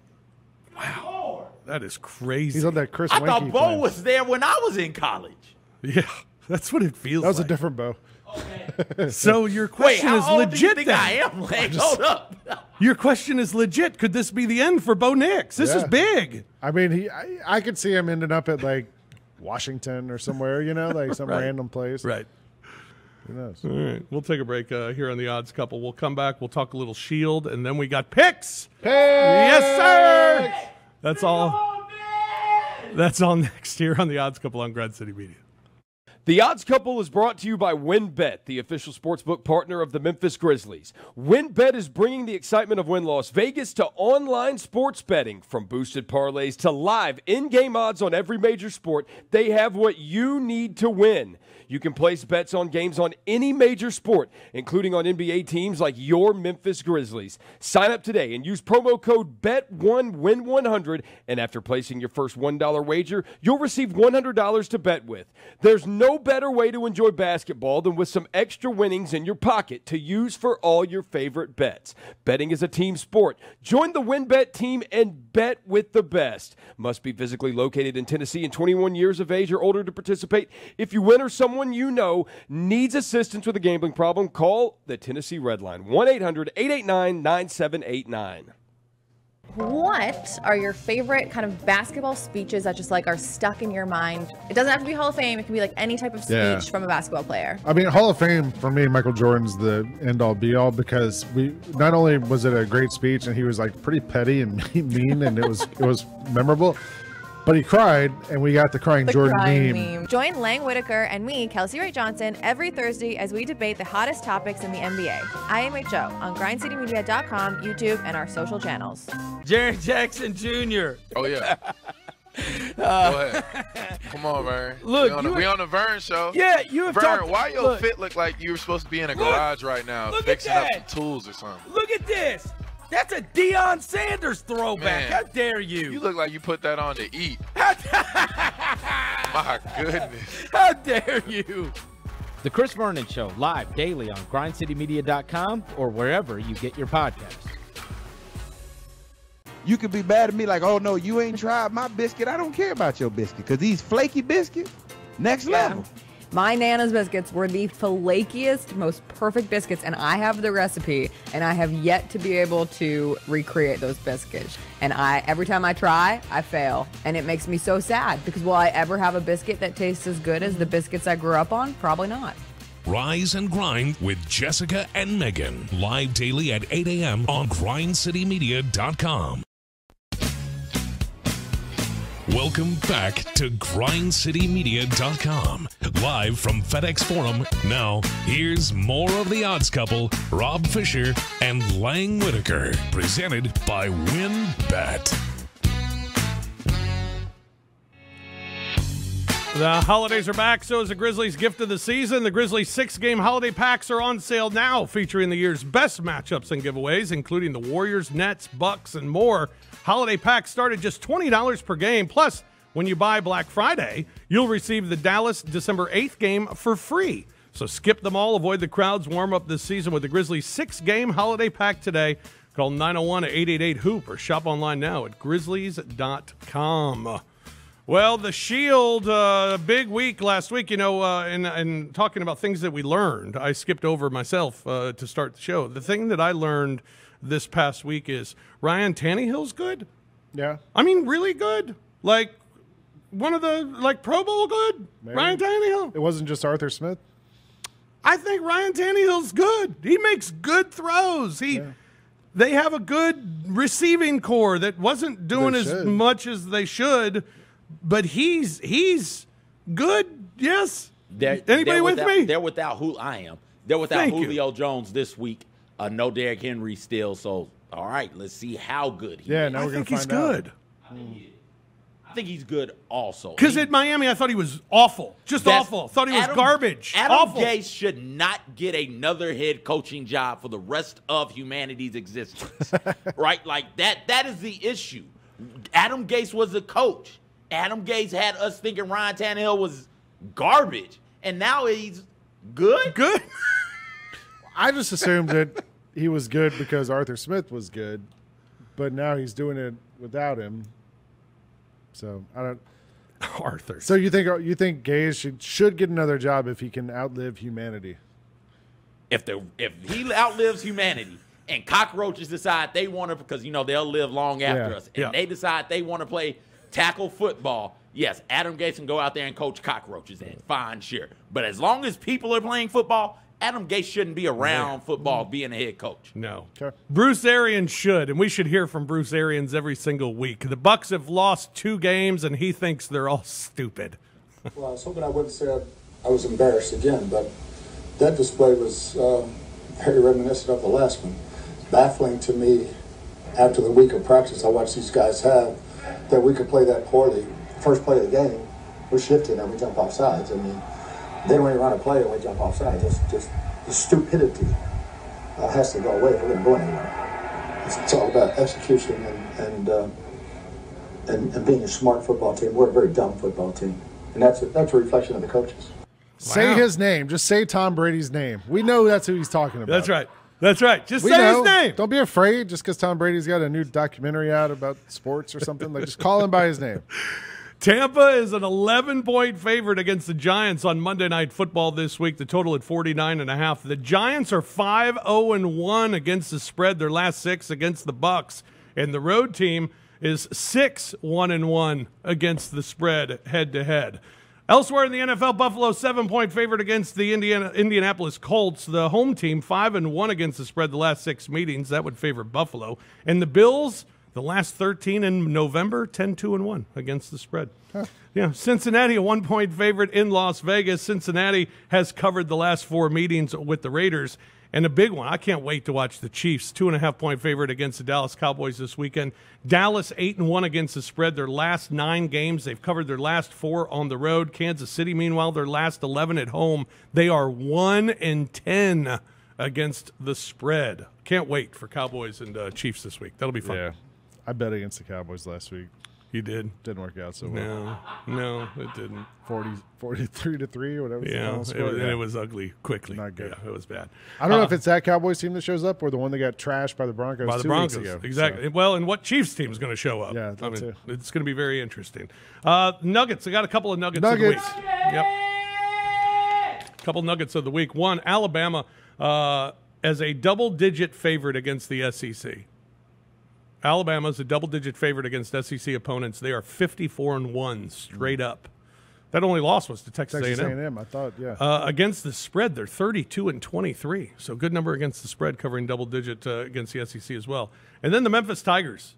Wow. That is crazy. He's on that Chris I Weinke thought Bo plan. was there when I was in college. Yeah, that's what it feels That was like. a different Bo. Okay. So your question is how old legit do you think then. I am? Like, hold up. Your question is legit. Could this be the end for Bo Nix? This is big. I mean, I could see him ending up at, like, Washington or somewhere, like some random place. Right. Who knows? All right. We'll take a break here on the Odds Couple. We'll come back. We'll talk a little Shield, and then we got picks. Yes, sir. That's all. That's all next here on the Odds Couple on Grind City Media. The Odds Couple is brought to you by WynnBET, the official sportsbook partner of the Memphis Grizzlies. WynnBET is bringing the excitement of Wynn Las Vegas to online sports betting. From boosted parlays to live in-game odds on every major sport, they have what you need to win. You can place bets on games on any major sport, including on NBA teams like your Memphis Grizzlies. Sign up today and use promo code BET1WIN100, and after placing your first $1 wager, you'll receive $100 to bet with. There's no no better way to enjoy basketball than with some extra winnings in your pocket to use for all your favorite bets. Betting is a team sport. Join the WynnBET team and bet with the best. Must be physically located in Tennessee and 21 years of age or older to participate. If you win or someone you know needs assistance with a gambling problem, call the Tennessee Red Line, 1-800-889-9789. What are your favorite kind of basketball speeches that just like are stuck in your mind? It doesn't have to be Hall of Fame. It can be like any type of speech from a basketball player. I mean, Hall of Fame for me, Michael Jordan's the end-all be-all because we not only was it a great speech and he was like pretty petty and mean and it was memorable, but he cried and we got the crying Jordan meme. Join Lang Whitaker and me, Kelsey Wright Johnson, every Thursday as we debate the hottest topics in the NBA. IMHO on grindcitymedia.com, YouTube, and our social channels. Jared Jackson Jr. Oh, yeah. Go ahead. Come on, Vern. Look, we on the Vern show. Yeah, you have Vern, why your fit look like you were supposed to be in a garage right now fixing up some tools or something? Look at this. That's a Deion Sanders throwback. Man, How dare you? You look like you put that on to eat. My goodness. How dare you? The Chris Vernon Show, live daily on grindcitymedia.com or wherever you get your podcasts. You could be mad at me like, oh, no, you ain't tried my biscuit. I don't care about your biscuit because these flaky biscuits, next level. My Nana's biscuits were the flakiest, most perfect biscuits, and I have the recipe, and I have yet to be able to recreate those biscuits. And every time I try, I fail, and it makes me so sad because will I ever have a biscuit that tastes as good as the biscuits I grew up on? Probably not. Rise and Grind with Jessica and Megan, live daily at 8 a.m. on grindcitymedia.com. Welcome back to grindcitymedia.com, live from FedEx Forum. Now, here's more of the Odds Couple, Rob Fisher and Lang Whitaker, presented by WynnBET. The holidays are back, so is the Grizzlies' gift of the season. The Grizzlies' 6-game holiday packs are on sale now, featuring the year's best matchups and giveaways, including the Warriors, Nets, Bucks, and more. Holiday packs start at just $20 per game. Plus, when you buy Black Friday, you'll receive the Dallas December 8th game for free. So skip them all. Avoid the crowds. Warm up this season with the Grizzlies' 6-game holiday pack today. Call 901-888-HOOP or shop online now at grizzlies.com. Well, the Shield, big week last week, and talking about things that we learned. I skipped over myself to start the show. The thing that I learned this past week is Ryan Tannehill's good. Yeah. I mean, really good. Like, one of the, Pro Bowl good. Maybe. Ryan Tannehill. It wasn't just Arthur Smith. I think Ryan Tannehill's good. He makes good throws. They have a good receiving core that wasn't doing as much as they should, but he's good. Yes. Anybody with me? They're without who I am. They're without Julio Jones this week. No Derrick Henry still. So, all right, let's see how good he is. Now we're going to find good. I think he's good also. Because at Miami, I thought he was awful. Just awful. Thought he was garbage. Adam Gase should not get another head coaching job for the rest of humanity's existence. Right? Like, that is the issue. Adam Gase was the coach. Adam Gase had us thinking Ryan Tannehill was garbage. And now he's good? Good. I just assumed that he was good because Arthur Smith was good, but now he's doing it without him. So I don't. Arthur. So you think Gase should get another job if he can outlive humanity? If he outlives humanity and cockroaches decide they want to, because they'll live long after us, and they decide they want to play tackle football. Yes, Adam Gase can go out there and coach cockroaches in. Fine, sure. But as long as people are playing football, Adam Gase shouldn't be around football being a head coach. No. Okay. Bruce Arians should, and we should hear from Bruce Arians every single week. The Bucks have lost 2 games, and he thinks they're all stupid. Well, I was hoping I wouldn't say I was embarrassed again, but that display was very reminiscent of the last one. Baffling to me, after the week of practice I watched these guys have, that we could play that poorly. First play of the game, we're shifting and we jump off sides. I mean, they don't even run a play and we jump off sides. Just the stupidity has to go away if we're going to go anywhere. It's all about execution and being a smart football team. We're a very dumb football team, and that's a reflection of the coaches. Say his name. Just say Tom Brady's name. We know that's who he's talking about. That's right. That's right. Just say his name. Don't be afraid just because Tom Brady's got a new documentary out about sports or something. Like, just call him by his name. Tampa is an 11-point favorite against the Giants on Monday Night Football this week. The total at 49.5. The Giants are 5-0-1 against the spread. Their last 6 against the Bucs, and the road team is 6-1-1 against the spread head-to-head. Elsewhere in the NFL, Buffalo 7-point favorite against the Indianapolis Colts. The home team 5-1 against the spread the last 6 meetings. That would favor Buffalo. And the Bills, the last 13 in November, 10-2-1 against the spread. Huh. Yeah, Cincinnati, a 1-point favorite in Las Vegas. Cincinnati has covered the last 4 meetings with the Raiders. And a big one, I can't wait to watch the Chiefs, 2.5-point favorite against the Dallas Cowboys this weekend. Dallas 8-1 against the spread. Their last 9 games, they've covered their last 4 on the road. Kansas City, meanwhile, their last 11 at home. They are 1-10 against the spread. Can't wait for Cowboys and Chiefs this week. That'll be fun. Yeah, I bet against the Cowboys last week. You did? Didn't work out so well. No, it didn't. 43-3 or whatever. Yeah, it was ugly quickly. Not good. Yeah, it was bad. I don't know if it's that Cowboys team that shows up or the one that got trashed by the Broncos. By the 2 Broncos, weeks ago. Exactly. So. Well, and what Chiefs team is going to show up? Yeah, that too. It's going to be very interesting. Nuggets. I got a couple of nuggets of the week. Yep. A couple nuggets of the week. One, Alabama as a double-digit favorite against the SEC. Alabama's a double-digit favorite against SEC opponents. They are 54-1 straight up. That only loss was to Texas A&M. I thought, yeah. Against the spread, they're 32-23. So good number against the spread, covering double-digit against the SEC as well. And then the Memphis Tigers.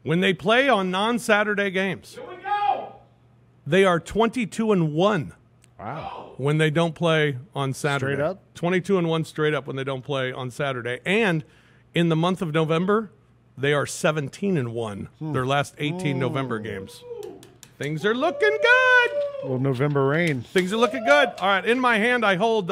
When they play on non-Saturday games, they are 22-1. Wow. When they don't play on Saturday. Straight up? 22-1 straight up when they don't play on Saturday. And in the month of November, they are 17-1. Their last 18 November games. Things are looking good. Well, November rain. Things are looking good. All right, in my hand, I hold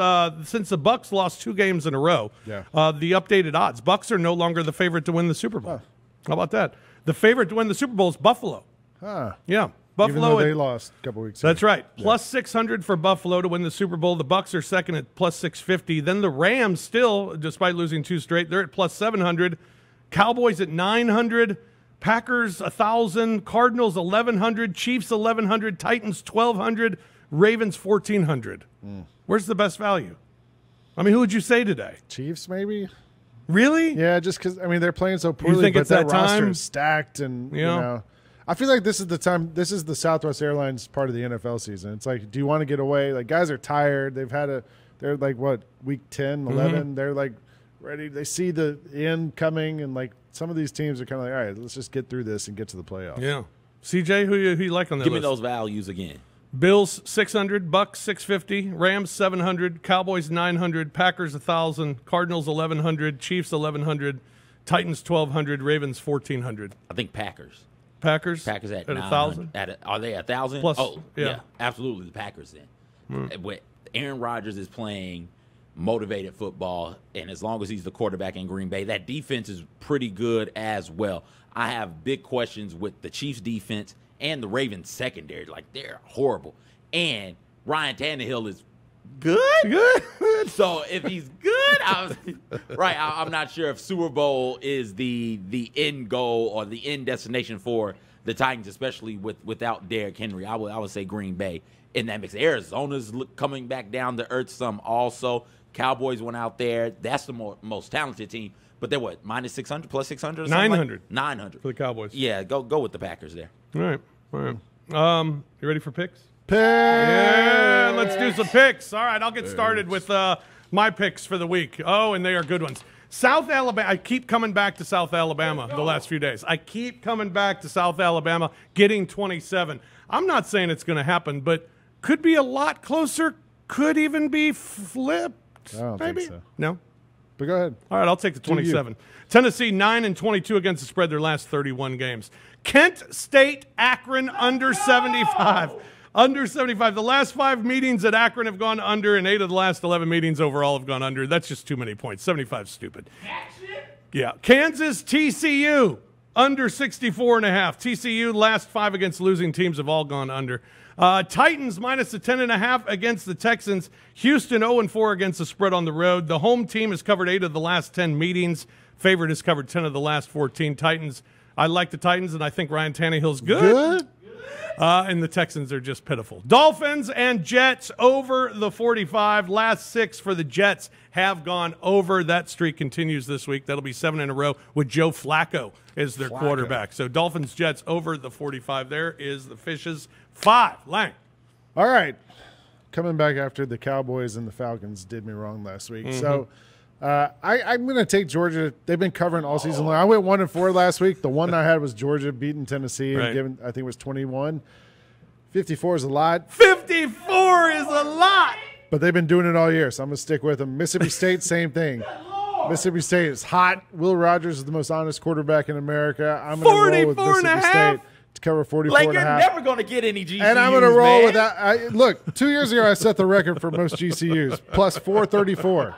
since the Bucs lost 2 games in a row. Yeah. The updated odds. Bucs are no longer the favorite to win the Super Bowl. How about that? The favorite to win the Super Bowl is Buffalo. Huh. Yeah, Buffalo. Even though they lost a couple weeks ago. That's right. Plus 600 for Buffalo to win the Super Bowl. The Bucs are second at plus 650. Then the Rams still, despite losing 2 straight, they're at plus 700. Cowboys at 900, Packers 1,000, Cardinals 1,100, Chiefs 1,100, Titans 1,200, Ravens 1,400. Where's the best value? I mean, who would you say today? Chiefs, maybe. Really? Yeah, just because they're playing so poorly. You think but it's that roster time? is stacked, and Yeah. you know, I feel like this is the time. This is the Southwest Airlines part of the NFL season. It's like, do you want to get away? Like, guys are tired. They're like what, week 10, 11. They're like ready. They see the end coming, and like some of these teams are kind of like, all right, let's just get through this and get to the playoffs. Yeah. CJ, who you like on that Give list? me those values again. Bills 600, Bucks 650, Rams 700, Cowboys 900, Packers 1,000, Cardinals 1,100, Chiefs 1,100, Titans 1,200, Ravens 1,400. I think Packers. Packers at 1,000. Are they 1,000? Plus, oh, yeah, absolutely the Packers then. When Aaron Rodgers is playing motivated football, and as long as he's the quarterback in Green Bay, that defense is pretty good as well. I have big questions with the Chiefs defense and the Ravens secondary. Like, they're horrible. And Ryan Tannehill is good. So if he's good, I'm not sure if Super Bowl is the end goal or the end destination for the Titans, especially without Derrick Henry. I would say Green Bay in that mix. Arizona's coming back down to earth some also. Cowboys went out there. That's the most talented team. But they're what, minus 600, plus 600? 900. 900. For the Cowboys. Yeah, go with the Packers there. All right. You ready for picks? Picks! Yeah, let's do some picks. All right, I'll get started with my picks for the week. Oh, and they are good ones. South Alabama. I keep coming back to South Alabama the last few days. I keep coming back to South Alabama, getting 27. I'm not saying it's going to happen, but could be a lot closer. Could even be flipped. I don't think so. No? But go ahead. All right, I'll take the 27. Tennessee 9-22 against the spread their last 31 games. Kent State, Akron under 75. Under 75. The last 5 meetings at Akron have gone under, and 8 of the last 11 meetings overall have gone under. That's just too many points. 75 is stupid. Yeah. Kansas, TCU. Under 64.5. TCU, last 5 against losing teams have all gone under. Titans minus the 10.5 against the Texans. Houston 0-4 against the spread on the road. The home team has covered 8 of the last 10 meetings. Favorite has covered 10 of the last 14. Titans, I like the Titans, and I think Ryan Tannehill's good. And the Texans are just pitiful. Dolphins and Jets over the 45. Last 6 for the Jets have gone over. That streak continues this week. That'll be 7 in a row with Joe Flacco as their quarterback. So Dolphins, Jets over the 45. There is the Fishes 5. Lang. All right. Coming back after the Cowboys and the Falcons did me wrong last week. So I'm going to take Georgia. They've been covering all season long. I went 1-4 last week. The one I had was Georgia beating Tennessee and giving, I think it was 21. 54 is a lot. 54 is a lot. But they've been doing it all year, so I'm going to stick with them. Mississippi State, same thing. Mississippi State is hot. Will Rogers is the most honest quarterback in America. I'm going to roll with Mississippi State to cover 44.5. Like, you're never going to get any GCUs, and I'm going to roll with that. Look, 2 years ago I set the record for most GCUs, plus 434.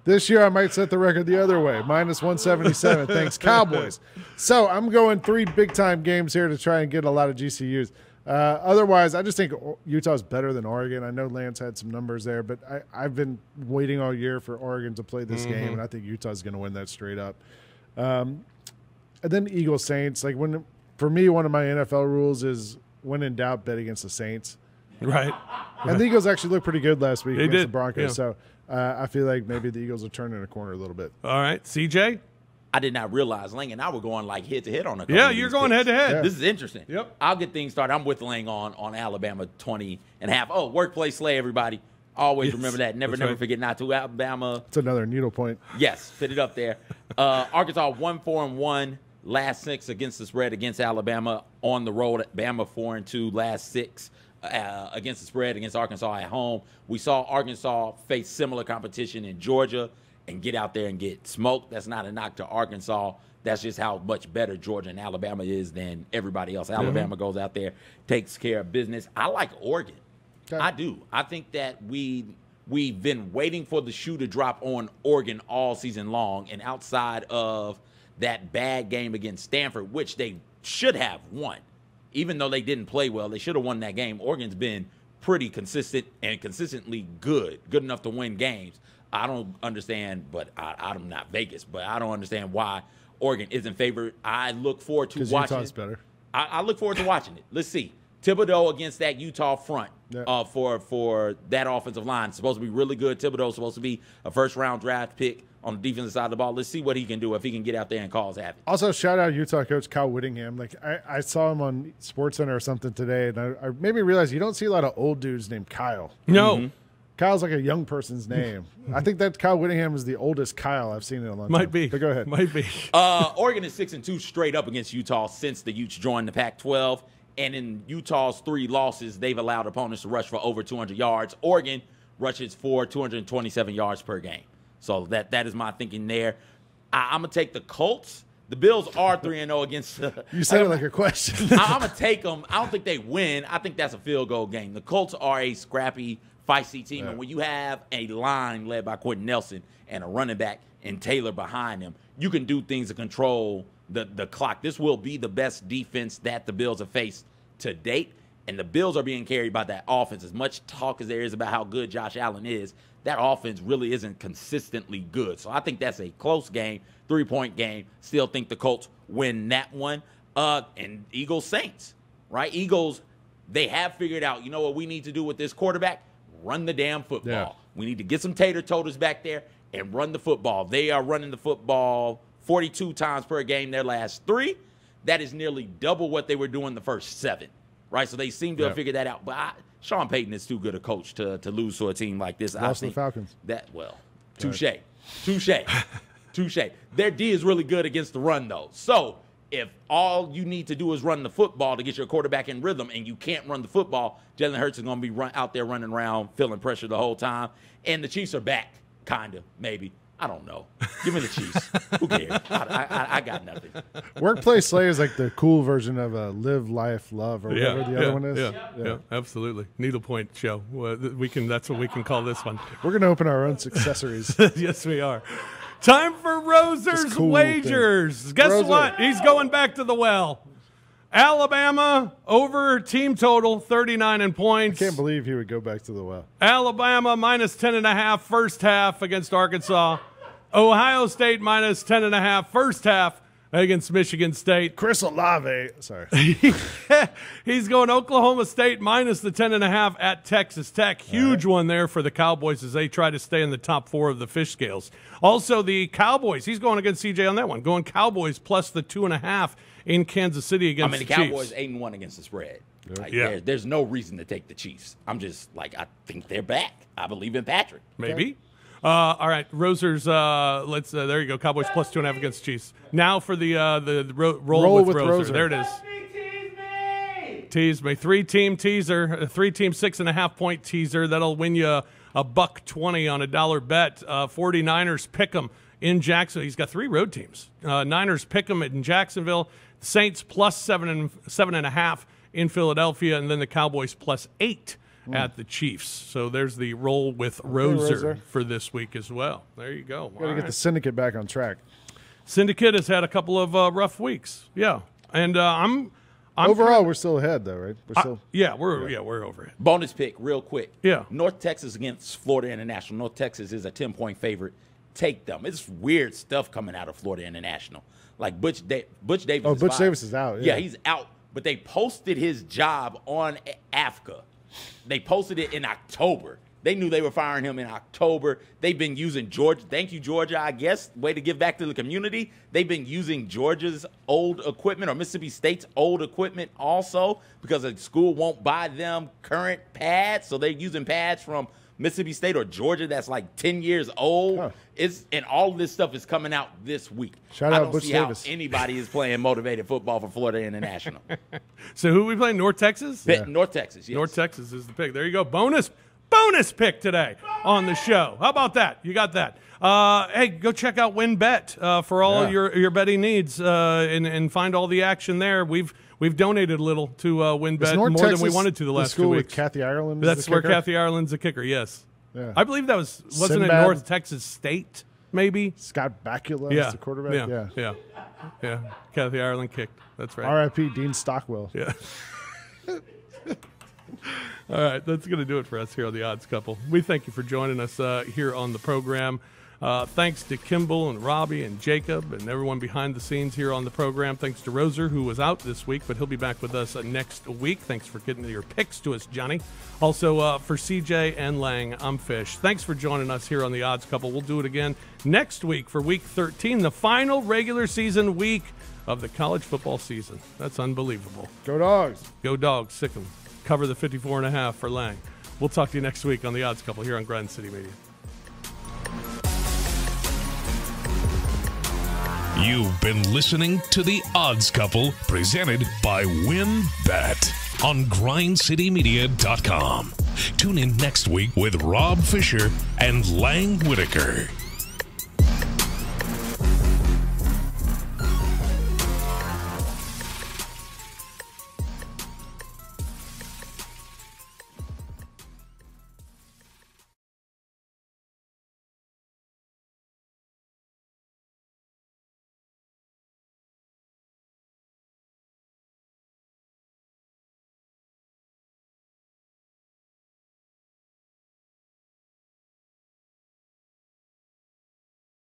This year I might set the record the other way, minus 177. Thanks, Cowboys. So I'm going 3 big-time games here to try and get a lot of GCUs. Otherwise, I just think Utah's better than Oregon. I know Lance had some numbers there, but I've been waiting all year for Oregon to play this game, and I think Utah's going to win that straight up. And then Eagles Saints. Like, for me, one of my NFL rules is when in doubt, bet against the Saints. Right. And the Eagles actually looked pretty good last week against the Broncos. Yeah. So I feel like maybe the Eagles are turning a corner a little bit. All right, CJ. I did not realize Lang and I were going like head to head on a couple. Yeah, of you're these going picks. head to head. Yeah. This is interesting. Yep. I'll get things started. I'm with Lang on Alabama 20.5. Oh, workplace slay, everybody. Always remember that. Never forget not to. Alabama. It's another needle point. Yes, fit it up there. Arkansas 1-4-1. Last 6 against the spread against Alabama on the road. Bama 4-2. Last 6 against the spread against Arkansas at home. We saw Arkansas face similar competition in Georgia and get out there and get smoked. That's not a knock to Arkansas. That's just how much better Georgia and Alabama is than everybody else. Alabama goes out there, takes care of business. I like Oregon. Okay. I do. I think that we've been waiting for the shoe to drop on Oregon all season long, and outside of that bad game against Stanford, which they should have won, even though they didn't play well, they should have won that game. Oregon's been pretty consistent and consistently good enough to win games. I don't understand, but I'm not Vegas, but I don't understand why Oregon isn't favored. I look forward to watching Utah's better. I look forward to watching it. Let's see. Thibodeau against that Utah front for that offensive line. It's supposed to be really good. Thibodeau's supposed to be a first-round draft pick on the defensive side of the ball. Let's see what he can do if he can get out there and cause havoc. Also, shout out Utah coach Kyle Whittingham. Like I saw him on SportsCenter or something today, and I made me realize you don't see a lot of old dudes named Kyle. No. Kyle's like a young person's name. I think that Kyle Whittingham is the oldest Kyle I've seen in a long time. Might be. But go ahead. Might be. Oregon is 6-2 straight up against Utah since the Utes joined the Pac-12. And in Utah's 3 losses, they've allowed opponents to rush for over 200 yards. Oregon rushes for 227 yards per game. So that is my thinking there. I'm going to take the Colts. The Bills are 3-0 against You said it like a question. I'm going to take them. I don't think they win. I think that's a field goal game. The Colts are a scrappy, feisty team. Yeah. And when you have a line led by Quentin Nelson and a running back and Taylor behind him, you can do things to control the clock. This will be the best defense that the Bills have faced to date. And the Bills are being carried by that offense. As much talk as there is about how good Josh Allen is, that offense really isn't consistently good. So I think that's a close game, 3-point game. Still think the Colts win that one. And Eagles Saints, right? Eagles, they have figured out, you know what we need to do with this quarterback? Run the damn football. Yeah. We need to get some tater-toters back there and run the football. They are running the football 42 times per game their last 3. That is nearly double what they were doing the first 7, right? So they seem to have figured that out. But Sean Payton is too good a coach to lose to a team like this. Lost the Falcons. Touche. Their D is really good against the run, though. So if all you need to do is run the football to get your quarterback in rhythm and you can't run the football, Jalen Hurts is going to be out there running around, feeling pressure the whole time. And the Chiefs are back, kind of, maybe. I don't know. Give me the Chiefs. Who cares? I got nothing. Workplace Slay is like the cool version of a Live, Life, Love, or whatever the other one is. Yeah, absolutely. Needlepoint show. That's what we can call this one. We're going to open our own accessories. Yes, we are. Time for Roser's cool wagers. thing. Guess Roser. what? He's going back to the well. Alabama over team total 39 in points. I can't believe he would go back to the well. Alabama minus 10.5 first half against Arkansas. Ohio State minus 10.5 first half against Michigan State. Chris Olave. Sorry. He's going Oklahoma State minus the 10.5 at Texas Tech. Huge one there for the Cowboys as they try to stay in the top 4 of the fish scales. Also, the Cowboys. He's going against CJ on that one. Going Cowboys plus the 2.5 in Kansas City against the Chiefs. The Cowboys 8-1 against the spread. Like, there's no reason to take the Chiefs. I'm just like, I think they're back. I believe in Patrick. Maybe. All right, Roser's. Let's. There you go. Cowboys plus 2.5 against Chiefs. Now for the roll with Roser. There it is. Tease me. 3-team teaser. A 3-team 6.5 point teaser. That'll win you $1.20 on a dollar bet. 49ers pick 'em in Jacksonville. He's got 3 road teams. Niners pick 'em in Jacksonville. Saints plus 7.5 in Philadelphia, and then the Cowboys plus 8 at the Chiefs. So there's the roll with Roser for this week as well. There you go. Got to get the syndicate back on track. Syndicate has had a couple of rough weeks. Yeah, and I'm overall we're still ahead though, right? We're still we're over it. Bonus pick, real quick. Yeah, North Texas against Florida International. North Texas is a 10-point favorite. Take them. It's weird stuff coming out of Florida International. Like Butch Davis. Oh, Butch Davis is out. Yeah, he's out. But they posted his job on AFCA. They posted it in October. They knew they were firing him in October. They've been using Georgia. Thank you, Georgia, I guess. Way to give back to the community. They've been using Georgia's old equipment or Mississippi State's old equipment also because the school won't buy them current pads. So they're using pads from Mississippi State or Georgia that's like 10 years old. And all of this stuff is coming out this week. Shout out Butch Davis. How anybody is playing motivated football for Florida International. So who are we playing? North Texas? North Texas, yes. North Texas is the pick. There you go. Bonus pick today on the show. How about that? You got that. Hey, go check out WinBet for all your betting needs and find all the action there. We've donated a little to WinBet more Texas than we wanted to the last 2 weeks. With Kathy Ireland. That's where Kathy Ireland's the kicker. Yes, I believe that wasn't Sinbad. it North Texas State? Maybe Scott Bakula is the quarterback. Yeah. Kathy Ireland kicked. That's right. R.I.P. Dean Stockwell. Yeah. All right, that's going to do it for us here on The Odds Couple. We thank you for joining us here on the program. Thanks to Kimball and Robbie and Jacob and everyone behind the scenes here on the program. Thanks to Roser, who was out this week, but he'll be back with us next week. Thanks for getting your picks to us, Johnny. Also, for CJ and Lang, I'm Fish. Thanks for joining us here on The Odds Couple. We'll do it again next week for Week 13, the final regular season week of the college football season. That's unbelievable. Go Dogs. Go Dogs. Sick 'em. Cover the 54.5 for Lang. We'll talk to you next week on The Odds Couple here on Grind City Media. You've been listening to The Odds Couple, presented by WinBet on grindcitymedia.com. Tune in next week with Rob Fisher and Lang Whitaker.